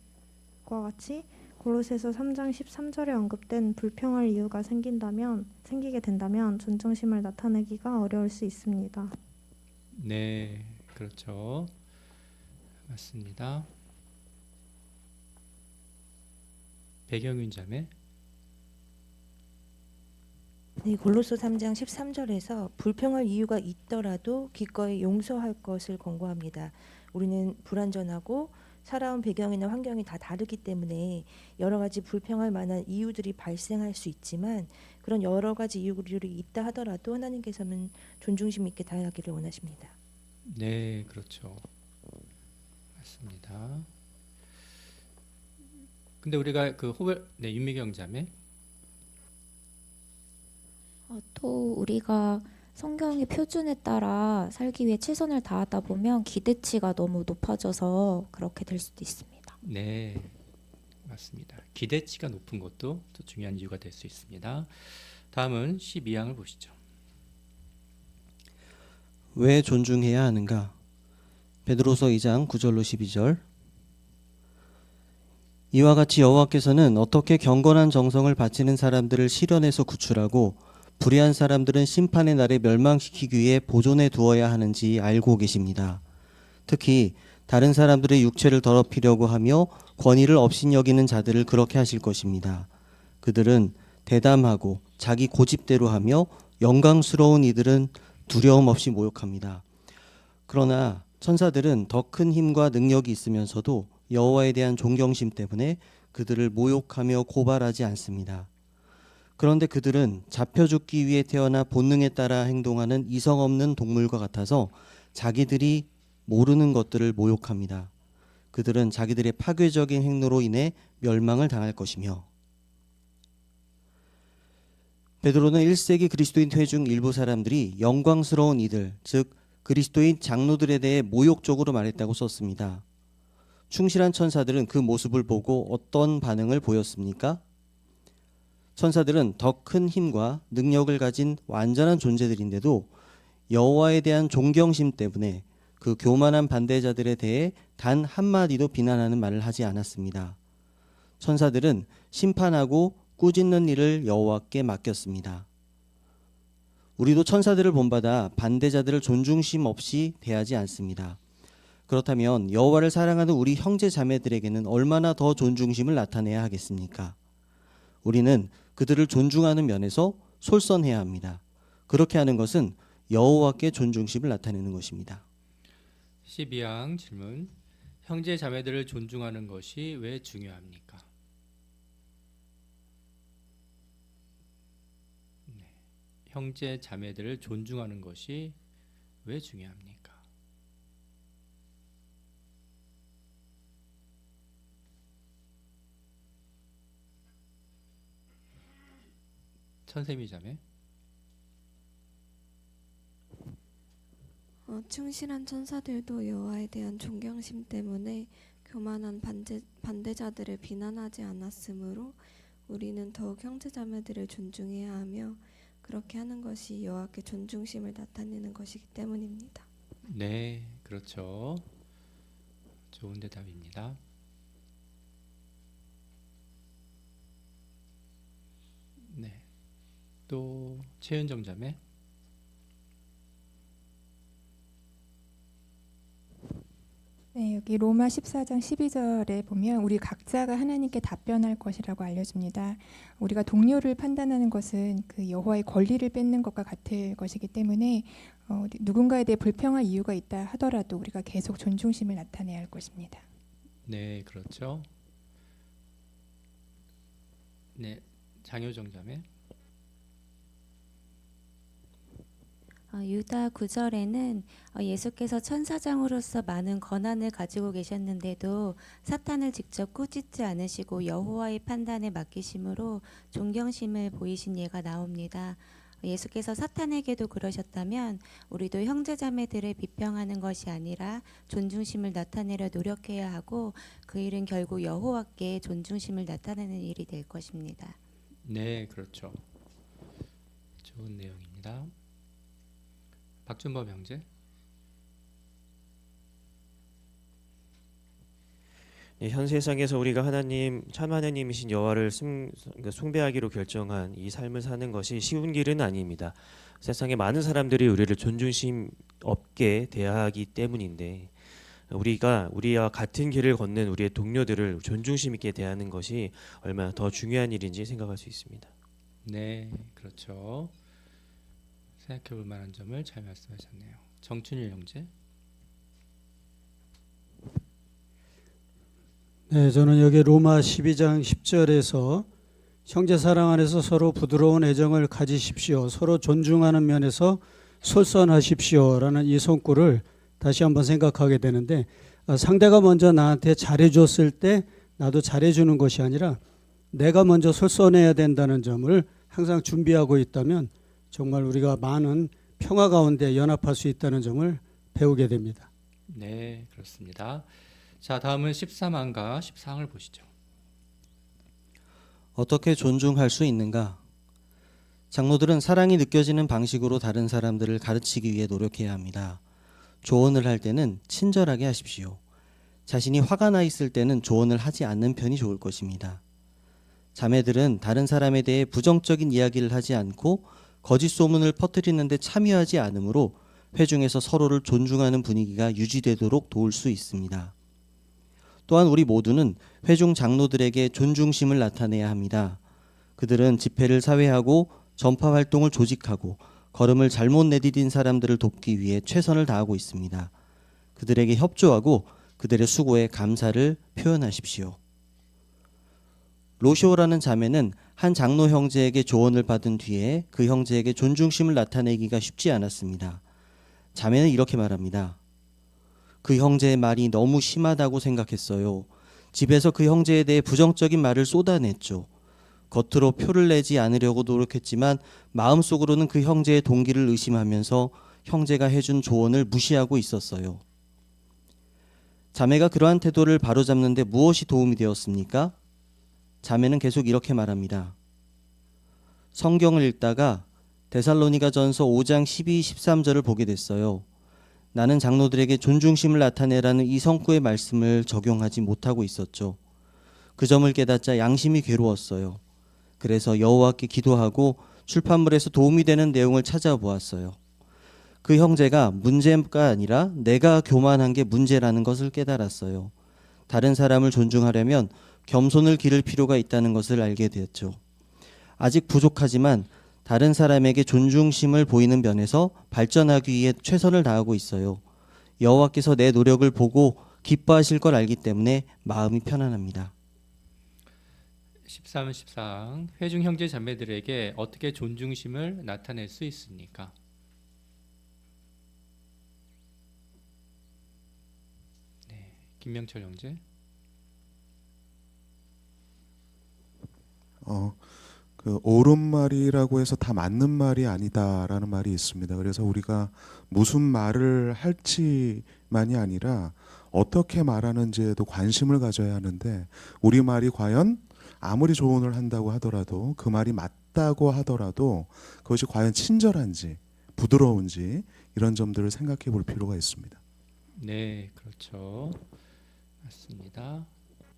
같이 골로새서 3장 13절에 언급된 불평할 이유가 생기게 된다면 존중심을 나타내기가 어려울 수 있습니다. 네, 그렇죠. 맞습니다. 배경윤 자매. 네, 골로새 3장 13절에서 불평할 이유가 있더라도 기꺼이 용서할 것을 권고합니다. 우리는 불완전하고 살아온 배경이나 환경이 다 다르기 때문에 여러 가지 불평할 만한 이유들이 발생할 수 있지만 그런 여러 가지 이유들이 있다 하더라도 하나님께서는 존중심 있게 대하기를 원하십니다. 네, 그렇죠. 맞습니다. 근데 우리가 그 윤미경 자매. 또 우리가 성경의 표준에 따라 살기 위해 최선을 다하다 보면 기대치가 너무 높아져서 그렇게 될 수도 있습니다. 네, 맞습니다. 기대치가 높은 것도 또 중요한 이유가 될 수 있습니다. 다음은 12항을 보시죠. 왜 존중해야 하는가? 베드로서 2장 9절로 12절. 이와 같이 여호와께서는 어떻게 경건한 정성을 바치는 사람들을 시련에서 구출하고 불의한 사람들은 심판의 날에 멸망시키기 위해 보존해 두어야 하는지 알고 계십니다. 특히 다른 사람들의 육체를 더럽히려고 하며 권위를 업신여기는 자들을 그렇게 하실 것입니다. 그들은 대담하고 자기 고집대로 하며 영광스러운 이들은 두려움 없이 모욕합니다. 그러나 천사들은 더 큰 힘과 능력이 있으면서도 여호와에 대한 존경심 때문에 그들을 모욕하며 고발하지 않습니다. 그런데 그들은 잡혀 죽기 위해 태어나 본능에 따라 행동하는 이성 없는 동물과 같아서 자기들이 모르는 것들을 모욕합니다. 그들은 자기들의 파괴적인 행로로 인해 멸망을 당할 것이며 베드로는 1세기 그리스도인 회중 일부 사람들이 영광스러운 이들, 즉 그리스도인 장로들에 대해 모욕적으로 말했다고 썼습니다. 충실한 천사들은 그 모습을 보고 어떤 반응을 보였습니까? 천사들은 더 큰 힘과 능력을 가진 완전한 존재들인데도 여호와에 대한 존경심 때문에 그 교만한 반대자들에 대해 단 한마디도 비난하는 말을 하지 않았습니다. 천사들은 심판하고 꾸짖는 일을 여호와께 맡겼습니다. 우리도 천사들을 본받아 반대자들을 존중심 없이 대하지 않습니다. 그렇다면 여호와를 사랑하는 우리 형제 자매들에게는 얼마나 더 존중심을 나타내야 하겠습니까? 우리는 그들을 존중하는 면에서 솔선해야 합니다. 그렇게 하는 것은 여호와께 존중심을 나타내는 것입니다. 12항 질문. 형제 자매들을 존중하는 것이 왜 중요합니까? 형제 자매들을 존중하는 것이 왜 중요합니까? 천세미 자매. 충실한 천사들도 여호와에 대한 존경심 때문에 교만한 반대자들을 비난하지 않았으므로 우리는 더욱 형제자매들을 존중해야 하며 그렇게 하는 것이 여호와께 존중심을 나타내는 것이기 때문입니다. 네, 그렇죠. 좋은 대답입니다. 네, 또 최은정 자매. 네, 여기 로마 14장 12절에 보면 우리 각자가 하나님께 답변할 것이라고 알려줍니다. 우리가 동료를 판단하는 것은 그 여호와의 권리를 뺏는 것과 같을 것이기 때문에 누군가에 대해 불평할 이유가 있다 하더라도 우리가 계속 존중심을 나타내야 할 것입니다. 네, 그렇죠. 네, 장효정 자매. 유다 9절에는 예수께서 천사장으로서 많은 권한을 가지고 계셨는데도 사탄을 직접 꾸짖지 않으시고 여호와의 판단에 맡기심으로 존경심을 보이신 예가 나옵니다. 예수께서 사탄에게도 그러셨다면 우리도 형제자매들을 비평하는 것이 아니라 존중심을 나타내려 노력해야 하고 그 일은 결국 여호와께 존중심을 나타내는 일이 될 것입니다. 네, 그렇죠. 좋은 내용입니다. 박준범 형제. 네, 현 세상에서 우리가 참 하나님이신 여호와를 숭배하기로 결정한 이 삶을 사는 것이 쉬운 길은 아닙니다. 세상에 많은 사람들이 우리를 존중심 없게 대하기 때문인데 우리와 같은 길을 걷는 우리의 동료들을 존중심 있게 대하는 것이 얼마나 더 중요한 일인지 생각할 수 있습니다. 네, 그렇죠. 생각해 볼 만한 점을 잘 말씀하셨네요. 정춘일 형제. 네, 저는 여기 로마 12장 10절에서 형제 사랑 안에서 서로 부드러운 애정을 가지십시오. 서로 존중하는 면에서 솔선하십시오라는 이 손구를 다시 한번 생각하게 되는데 상대가 먼저 나한테 잘해줬을 때 나도 잘해주는 것이 아니라 내가 먼저 솔선해야 된다는 점을 항상 준비하고 있다면 정말 우리가 많은 평화 가운데 연합할 수 있다는 점을 배우게 됩니다. 네, 그렇습니다. 자, 다음은 13항과 14항을 보시죠. 어떻게 존중할 수 있는가? 장로들은 사랑이 느껴지는 방식으로 다른 사람들을 가르치기 위해 노력해야 합니다. 조언을 할 때는 친절하게 하십시오. 자신이 화가 나 있을 때는 조언을 하지 않는 편이 좋을 것입니다. 자매들은 다른 사람에 대해 부정적인 이야기를 하지 않고 거짓 소문을 퍼뜨리는 데 참여하지 않으므로 회중에서 서로를 존중하는 분위기가 유지되도록 도울 수 있습니다. 또한 우리 모두는 회중 장로들에게 존중심을 나타내야 합니다. 그들은 집회를 사회하고 전파 활동을 조직하고 걸음을 잘못 내디딘 사람들을 돕기 위해 최선을 다하고 있습니다. 그들에게 협조하고 그들의 수고에 감사를 표현하십시오. 로시오라는 자매는 한 장로 형제에게 조언을 받은 뒤에 그 형제에게 존중심을 나타내기가 쉽지 않았습니다. 자매는 이렇게 말합니다. 그 형제의 말이 너무 심하다고 생각했어요. 집에서 그 형제에 대해 부정적인 말을 쏟아냈죠. 겉으로 표를 내지 않으려고 노력했지만 마음속으로는 그 형제의 동기를 의심하면서 형제가 해준 조언을 무시하고 있었어요. 자매가 그러한 태도를 바로잡는 데 무엇이 도움이 되었습니까? 자매는 계속 이렇게 말합니다. 성경을 읽다가 데살로니가전서 5장 12, 13절을 보게 됐어요. 나는 장로들에게 존중심을 나타내라는 이 성구의 말씀을 적용하지 못하고 있었죠. 그 점을 깨닫자 양심이 괴로웠어요. 그래서 여호와께 기도하고 출판물에서 도움이 되는 내용을 찾아보았어요. 그 형제가 문제가 아니라 내가 교만한 게 문제라는 것을 깨달았어요. 다른 사람을 존중하려면 겸손을 기를 필요가 있다는 것을 알게 되었죠. 아직 부족하지만 다른 사람에게 존중심을 보이는 면에서 발전하기 위해 최선을 다하고 있어요. 여호와께서 내 노력을 보고 기뻐하실 걸 알기 때문에 마음이 편안합니다. 13, 14항 회중 형제 자매들에게 어떻게 존중심을 나타낼 수 있습니까? 네, 김명철 형제. 그 옳은 말이라고 해서 다 맞는 말이 아니다라는 말이 있습니다. 그래서 우리가 무슨 말을 할지만이 아니라 어떻게 말하는지에도 관심을 가져야 하는데, 우리 말이 과연 아무리 조언을 한다고 하더라도, 그 말이 맞다고 하더라도 그것이 과연 친절한지 부드러운지 이런 점들을 생각해 볼 필요가 있습니다. 네, 그렇죠. 맞습니다.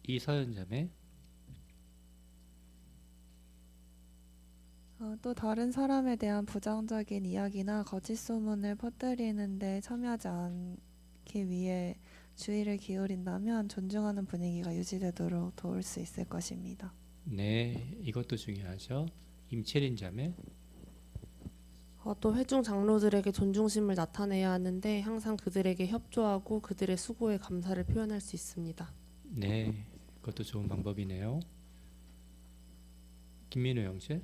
이서연 자매. 또 다른 사람에 대한 부정적인 이야기나 거짓 소문을 퍼뜨리는데 참여하지 않기 위해 주의를 기울인다면 존중하는 분위기가 유지되도록 도울 수 있을 것입니다. 네, 이것도 중요하죠. 임채린 자매. 또 회중 장로들에게 존중심을 나타내야 하는데 항상 그들에게 협조하고 그들의 수고에 감사를 표현할 수 있습니다. 네, 그것도 좋은 방법이네요. 김민우 형제.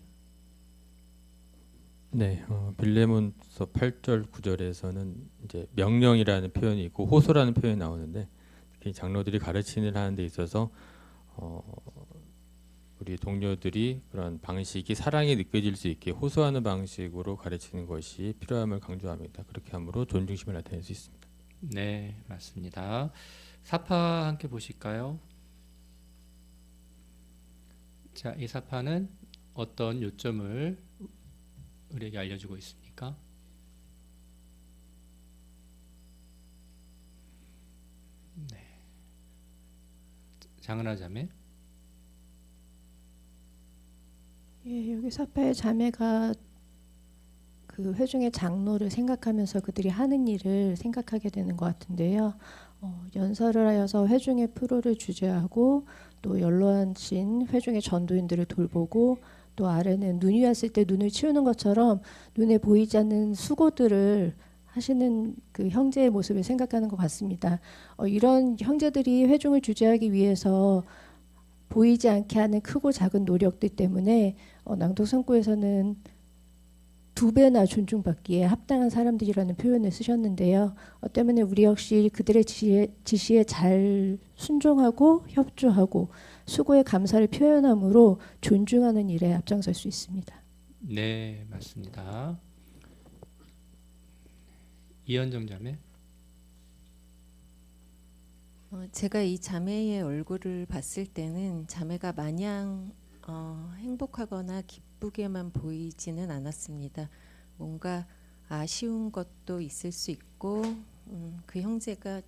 네, 빌레몬서 8절 9절에서는 이제 명령이라는 표현이 있고 호소라는 표현이 나오는데, 특히 장로들이 가르치는 일 하는 데 있어서 우리 동료들이 그런 방식이 사랑이 느껴질 수 있게 호소하는 방식으로 가르치는 것이 필요함을 강조합니다. 그렇게 함으로 존중심을 나타낼 수 있습니다. 네, 맞습니다. 사파 함께 보실까요? 자, 이 사파는 어떤 요점을 우리에게 알려주고 있습니까? 네. 장은아 자매. 예, 여기 사파의 자매가 그 회중의 장로를 생각하면서 그들이 하는 일을 생각하게 되는 것 같은데요. 연설을 하여서 회중의 프로를 주재하고 또 연로하신 회중의 전도인들을 돌보고, 또 아래는 눈이 왔을 때 눈을 치우는 것처럼 눈에 보이지 않는 수고들을 하시는 그 형제의 모습을 생각하는 것 같습니다. 이런 형제들이 회중을 주재하기 위해서 보이지 않게 하는 크고 작은 노력들 때문에 낭독성구에서는 2배나 존중받기에 합당한 사람들이라는 표현을 쓰셨는데요. 때문에 우리 역시 그들의 지시에 잘 순종하고 협조하고 수고의 감사를 표현함으로 존중하는 일에 앞장설 수 있습니다. 네, 맞습니다. 이현정 자매. 제가 이 자매의 얼굴을 봤을 때는 자매가 마냥 행복하거나 기쁘게만 보이지는 않았습니다. 뭔가 아쉬운 것도 있을 수 있고, 그 형제가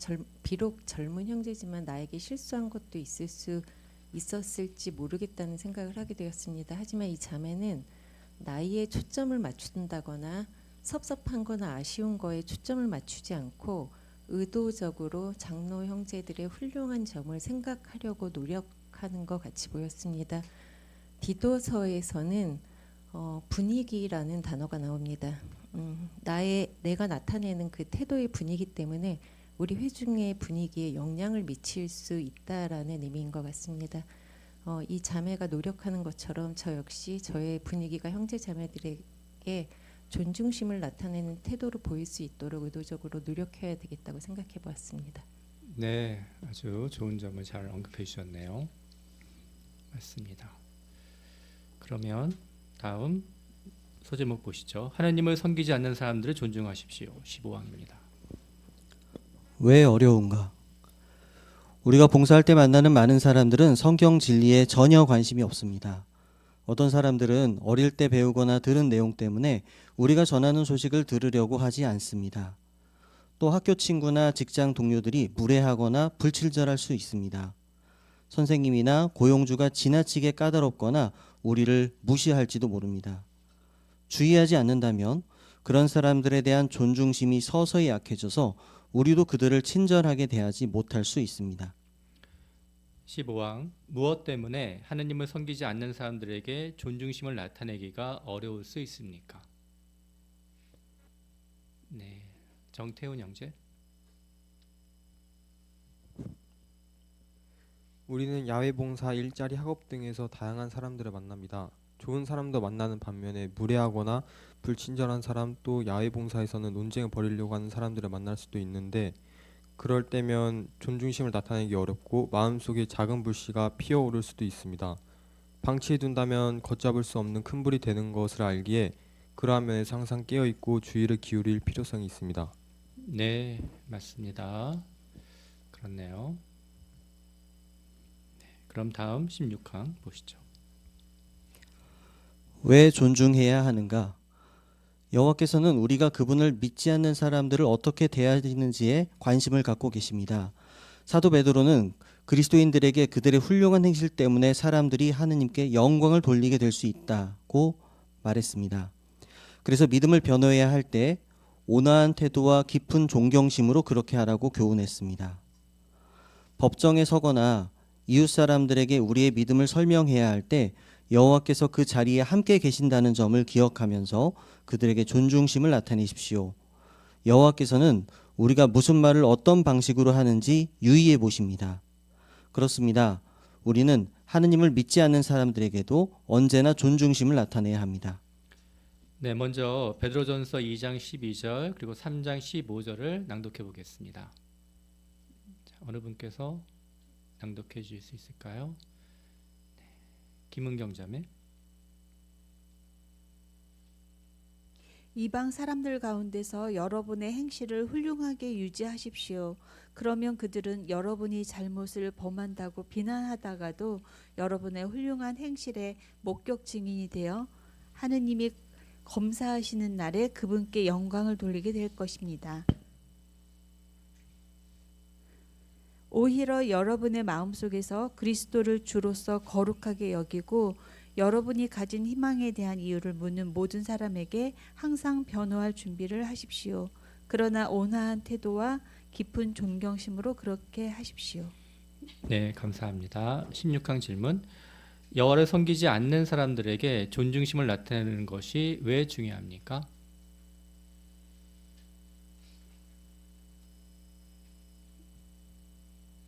비록 젊은 형제지만 나에게 실수한 것도 있었을지 모르겠다는 생각을 하게 되었습니다. 하지만 이 자매는 나이에 초점을 맞춘다거나 섭섭한 거나 아쉬운 거에 초점을 맞추지 않고 의도적으로 장로 형제들의 훌륭한 점을 생각하려고 노력하는 것 같이 보였습니다. 디도서에서는 분위기라는 단어가 나옵니다. 내가 나타내는 그 태도의 분위기 때문에 우리 회중의 분위기에 영향을 미칠 수 있다라는 의미인 것 같습니다. 이 자매가 노력하는 것처럼 저 역시 저의 분위기가 형제 자매들에게 존중심을 나타내는 태도로 보일 수 있도록 의도적으로 노력해야 되겠다고 생각해 보았습니다. 네, 아주 좋은 점을 잘 언급해 주셨네요. 맞습니다. 그러면 다음 소제목 보시죠. 하나님을 섬기지 않는 사람들을 존중하십시오. 15항입니다. 왜 어려운가? 우리가 봉사할 때 만나는 많은 사람들은 성경 진리에 전혀 관심이 없습니다. 어떤 사람들은 어릴 때 배우거나 들은 내용 때문에 우리가 전하는 소식을 들으려고 하지 않습니다. 또 학교 친구나 직장 동료들이 무례하거나 불친절할 수 있습니다. 선생님이나 고용주가 지나치게 까다롭거나 우리를 무시할지도 모릅니다. 주의하지 않는다면 그런 사람들에 대한 존중심이 서서히 약해져서 우리도 그들을 친절하게 대하지 못할 수 있습니다. 15항. 무엇 때문에 하느님을 섬기지 않는 사람들에게 존중심을 나타내기가 어려울 수 있습니까? 네, 정태훈 형제. 우리는 야외 봉사, 일자리, 학업 등에서 다양한 사람들을 만납니다. 좋은 사람도 만나는 반면에 무례하거나 불친절한 사람, 또 야외 봉사에서는 논쟁을 벌이려고 하는 사람들을 만날 수도 있는데, 그럴 때면 존중심을 나타내기 어렵고 마음속에 작은 불씨가 피어오를 수도 있습니다. 방치해둔다면 걷잡을 수 없는 큰 불이 되는 것을 알기에 그러한 면에서 항상 깨어있고 주의를 기울일 필요성이 있습니다. 네, 맞습니다. 그렇네요. 네, 그럼 다음 16항 보시죠. 왜 존중해야 하는가? 여호와께서는 우리가 그분을 믿지 않는 사람들을 어떻게 대하는지에 관심을 갖고 계십니다. 사도 베드로는 그리스도인들에게 그들의 훌륭한 행실 때문에 사람들이 하느님께 영광을 돌리게 될 수 있다고 말했습니다. 그래서 믿음을 변호해야 할 때 온화한 태도와 깊은 존경심으로 그렇게 하라고 교훈했습니다. 법정에 서거나 이웃 사람들에게 우리의 믿음을 설명해야 할 때 여호와께서 그 자리에 함께 계신다는 점을 기억하면서 그들에게 존중심을 나타내십시오. 여호와께서는 우리가 무슨 말을 어떤 방식으로 하는지 유의해 보십니다. 그렇습니다. 우리는 하느님을 믿지 않는 사람들에게도 언제나 존중심을 나타내야 합니다. 네, 먼저 베드로전서 2장 12절 그리고 3장 15절을 낭독해 보겠습니다. 자, 어느 분께서 낭독해 주실 수 있을까요? 네, 김은경 자매. 이방 사람들 가운데서 여러분의 행실을 훌륭하게 유지하십시오. 그러면 그들은 여러분이 잘못을 범한다고 비난하다가도 여러분의 훌륭한 행실의 목격 증인이 되어 하느님이 검사하시는 날에 그분께 영광을 돌리게 될 것입니다. 오히려 여러분의 마음속에서 그리스도를 주로서 거룩하게 여기고 여러분이 가진 희망에 대한 이유를 묻는 모든 사람에게 항상 변호할 준비를 하십시오. 그러나 온화한 태도와 깊은 존경심으로 그렇게 하십시오. 네, 감사합니다. 16항 질문. 여호와를 섬기지 않는 사람들에게 존중심을 나타내는 것이 왜 중요합니까?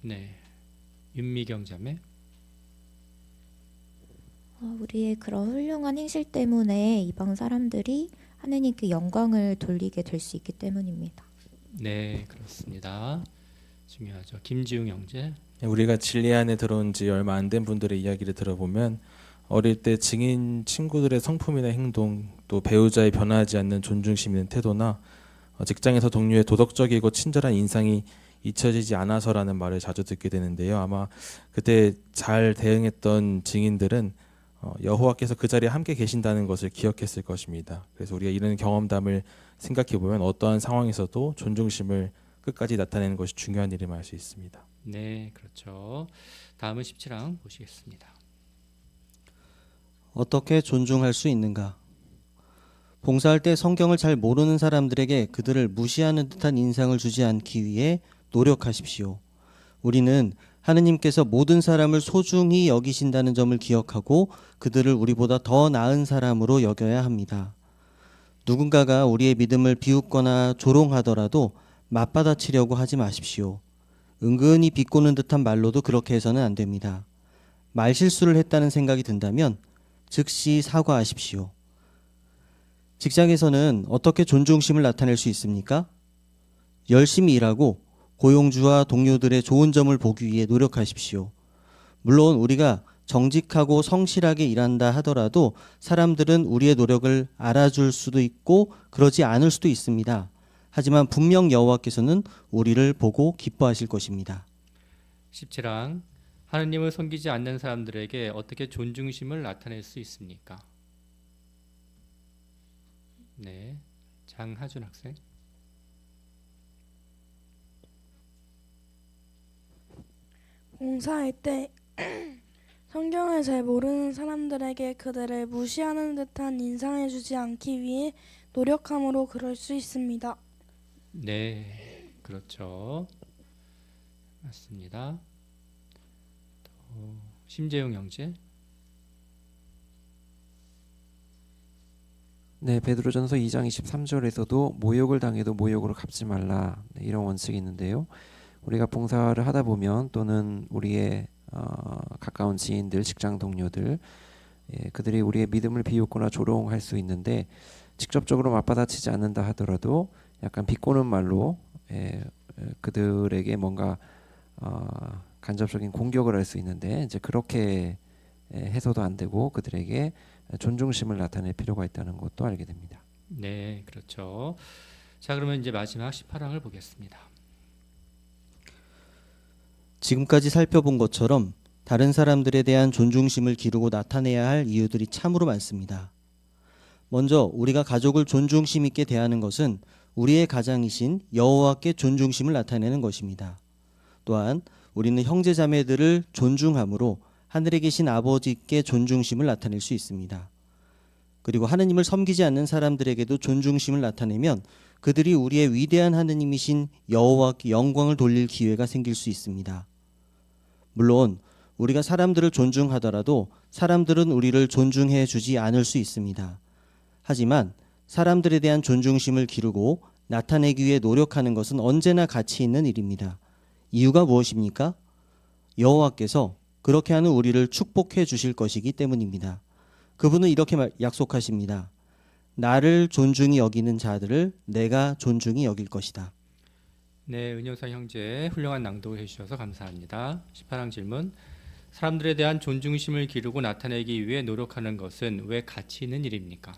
네, 윤미경 자매. 우리의 그런 훌륭한 행실 때문에 이방 사람들이 하느님께 영광을 돌리게 될 수 있기 때문입니다. 네, 그렇습니다. 중요하죠. 김지웅 형제. 우리가 진리 안에 들어온 지 얼마 안 된 분들의 이야기를 들어보면 어릴 때 증인 친구들의 성품이나 행동, 또 배우자의 변하지 않는 존중심 있는 태도나 직장에서 동료의 도덕적이고 친절한 인상이 잊혀지지 않아서라는 말을 자주 듣게 되는데요. 아마 그때 잘 대응했던 증인들은 여호와께서 그 자리에 함께 계신다는 것을 기억했을 것입니다. 그래서 우리가 이런 경험담을 생각해 보면 어떠한 상황에서도 존중심을 끝까지 나타내는 것이 중요한 일임을 알 수 있습니다. 네, 그렇죠. 다음은 17항 보시겠습니다. 어떻게 존중할 수 있는가? 봉사할 때 성경을 잘 모르는 사람들에게 그들을 무시하는 듯한 인상을 주지 않기 위해 노력하십시오. 우리는 하느님께서 모든 사람을 소중히 여기신다는 점을 기억하고 그들을 우리보다 더 나은 사람으로 여겨야 합니다. 누군가가 우리의 믿음을 비웃거나 조롱하더라도 맞받아치려고 하지 마십시오. 은근히 비꼬는 듯한 말로도 그렇게 해서는 안 됩니다. 말실수를 했다는 생각이 든다면 즉시 사과하십시오. 직장에서는 어떻게 존중심을 나타낼 수 있습니까? 열심히 일하고 고용주와 동료들의 좋은 점을 보기 위해 노력하십시오. 물론 우리가 정직하고 성실하게 일한다 하더라도 사람들은 우리의 노력을 알아줄 수도 있고 그러지 않을 수도 있습니다. 하지만 분명 여호와께서는 우리를 보고 기뻐하실 것입니다. 17항. 하느님을 섬기지 않는 사람들에게 어떻게 존중심을 나타낼 수 있습니까? 네, 장하준 학생. 봉사할 때 성경을 잘 모르는 사람들에게 그들을 무시하는 듯한 인상을 주지 않기 위해 노력함으로 그럴 수 있습니다. 네, 그렇죠. 맞습니다. 심재용 형제. 네, 베드로전서 2장 23절에서도 모욕을 당해도 모욕으로 갚지 말라, 이런 원칙이 있는데요. 우리가 봉사를 하다 보면 또는 우리의 가까운 지인들, 직장 동료들, 그들이 우리의 믿음을 비웃거나 조롱할 수 있는데 직접적으로 맞받아치지 않는다 하더라도 약간 비꼬는 말로 그들에게 뭔가 간접적인 공격을 할 수 있는데 이제 그렇게 해서도 안 되고 그들에게 존중심을 나타낼 필요가 있다는 것도 알게 됩니다. 네, 그렇죠. 자, 그러면 이제 마지막 18항을 보겠습니다. 지금까지 살펴본 것처럼 다른 사람들에 대한 존중심을 기르고 나타내야 할 이유들이 참으로 많습니다. 먼저 우리가 가족을 존중심 있게 대하는 것은 우리의 가장이신 여호와께 존중심을 나타내는 것입니다. 또한 우리는 형제 자매들을 존중함으로 하늘에 계신 아버지께 존중심을 나타낼 수 있습니다. 그리고 하느님을 섬기지 않는 사람들에게도 존중심을 나타내면 그들이 우리의 위대한 하느님이신 여호와께 영광을 돌릴 기회가 생길 수 있습니다. 물론 우리가 사람들을 존중하더라도 사람들은 우리를 존중해 주지 않을 수 있습니다. 하지만 사람들에 대한 존중심을 기르고 나타내기 위해 노력하는 것은 언제나 가치 있는 일입니다. 이유가 무엇입니까? 여호와께서 그렇게 하는 우리를 축복해 주실 것이기 때문입니다. 그분은 이렇게 약속하십니다. 나를 존중히 여기는 자들을 내가 존중히 여길 것이다. 네, 은효상 형제 훌륭한 낭독을 해주셔서 감사합니다. 18항 질문. 사람들에 대한 존중심을 기르고 나타내기 위해 노력하는 것은 왜 가치 있는 일입니까?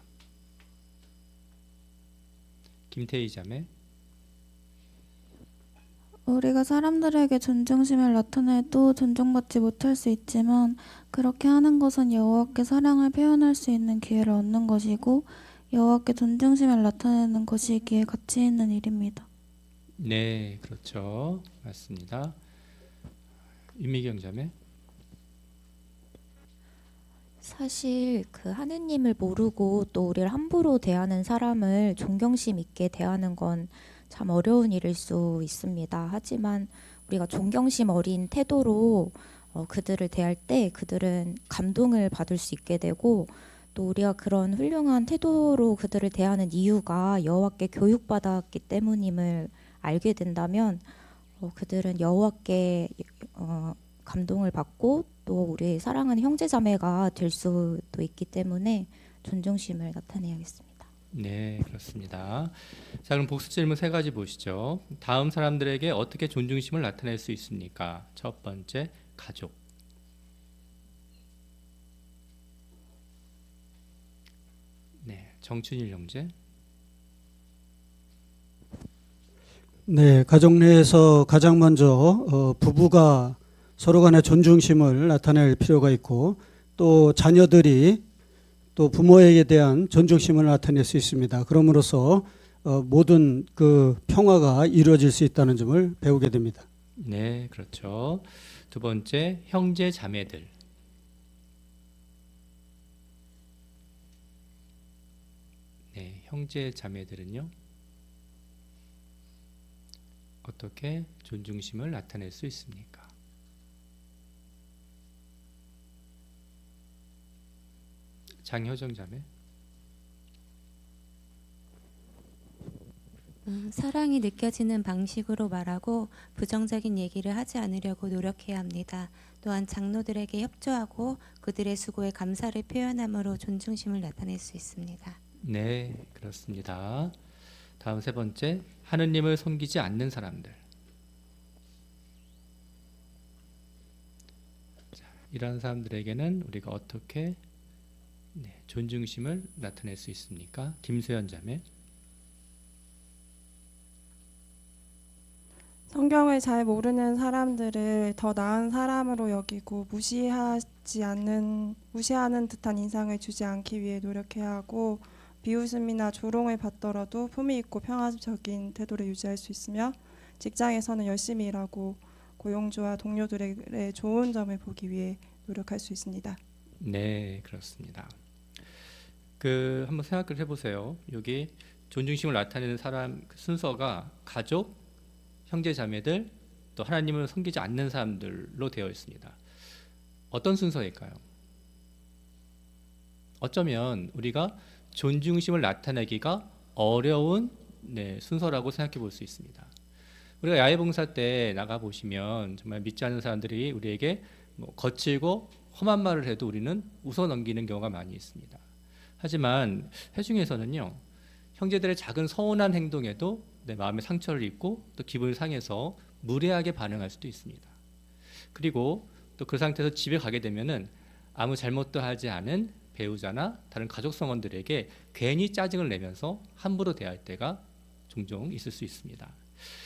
김태희 자매. 우리가 사람들에게 존중심을 나타내도 존중받지 못할 수 있지만 그렇게 하는 것은 여호와께 사랑을 표현할 수 있는 기회를 얻는 것이고 여호와께 존중심을 나타내는 것이기에 가치 있는 일입니다. 네, 그렇죠. 맞습니다. 윤미경 자매. 사실 그 하느님을 모르고 또 우리를 함부로 대하는 사람을 존경심 있게 대하는 건 참 어려운 일일 수 있습니다. 하지만 우리가 존경심 어린 태도로 그들을 대할 때 그들은 감동을 받을 수 있게 되고 또 우리가 그런 훌륭한 태도로 그들을 대하는 이유가 여호와께 교육받았기 때문임을 알게 된다면 그들은 여호와께 감동을 받고 또 우리 사랑하는 형제자매가 될 수도 있기 때문에 존중심을 나타내야겠습니다. 네, 그렇습니다. 자, 그럼 복수 질문 3가지 보시죠. 다음 사람들에게 어떻게 존중심을 나타낼 수 있습니까? 첫 번째, 가족. 네, 정춘일 형제. 네, 가족 내에서 가장 먼저 부부가 서로 간의 존중심을 나타낼 필요가 있고 또 자녀들이 또 부모에게 대한 존중심을 나타낼 수 있습니다. 그럼으로써 모든 그 평화가 이루어질 수 있다는 점을 배우게 됩니다. 네, 그렇죠. 두 번째, 형제 자매들. 네, 형제 자매들은요. 어떻게 존중심을 나타낼 수 있습니까? 장효정 자매. 사랑이 느껴지는 방식으로 말하고 부정적인 얘기를 하지 않으려고 노력해야 합니다. 또한 장로들에게 협조하고 그들의 수고에 감사를 표현함으로 존중심을 나타낼 수 있습니다. 네, 그렇습니다. 다음 3번째, 하느님을 섬기지 않는 사람들. 자, 이런 사람들에게는 우리가 어떻게 존중심을 나타낼 수 있습니까? 김수연 자매. 성경을 잘 모르는 사람들을 더 나은 사람으로 여기고 무시하는 듯한 인상을 주지 않기 위해 노력해야 하고 비웃음이나 조롱을 받더라도 품위 있고 평화적인 태도를 유지할 수 있으며 직장에서는 열심히 일하고 고용주와 동료들의 좋은 점을 보기 위해 노력할 수 있습니다. 네, 그렇습니다. 한번 생각을 해보세요. 여기 존중심을 나타내는 사람 순서가 가족, 형제 자매들, 또 하나님을 섬기지 않는 사람들로 되어 있습니다. 어떤 순서일까요? 어쩌면 우리가 존중심을 나타내기가 어려운 순서라고 생각해 볼 수 있습니다. 우리가 야외봉사 때 나가 보시면 정말 믿지 않는 사람들이 우리에게 뭐 거칠고 험한 말을 해도 우리는 웃어 넘기는 경우가 많이 있습니다. 하지만 회중에서는요, 형제들의 작은 서운한 행동에도 내 마음에 상처를 입고 또 기분이 상해서 무례하게 반응할 수도 있습니다. 그리고 또 그 상태에서 집에 가게 되면은 아무 잘못도 하지 않은 배우자나 다른 가족 성원들에게 괜히 짜증을 내면서 함부로 대할 때가 종종 있을 수 있습니다.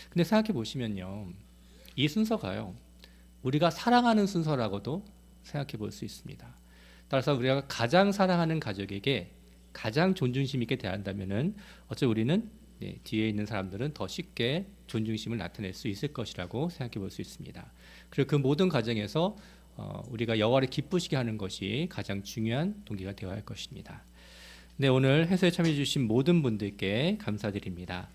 근데 생각해 보시면요, 이 순서가요, 우리가 사랑하는 순서라고도 생각해 볼 수 있습니다. 따라서 우리가 가장 사랑하는 가족에게 가장 존중심 있게 대한다면은 어차피 우리는 뒤에 있는 사람들은 더 쉽게 존중심을 나타낼 수 있을 것이라고 생각해 볼 수 있습니다. 그리고 그 모든 과정에서 우리가 여호와를 기쁘시게 하는 것이 가장 중요한 동기가 되어야 할 것입니다. 네, 오늘 해설에 참여해 주신 모든 분들께 감사드립니다.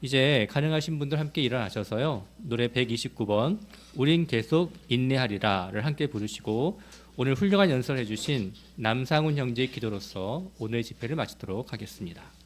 이제 가능하신 분들 함께 일어나셔서요, 노래 129번 우린 계속 인내하리라를 함께 부르시고 오늘 훌륭한 연설을 해주신 남상훈 형제의 기도로서 오늘 집회를 마치도록 하겠습니다.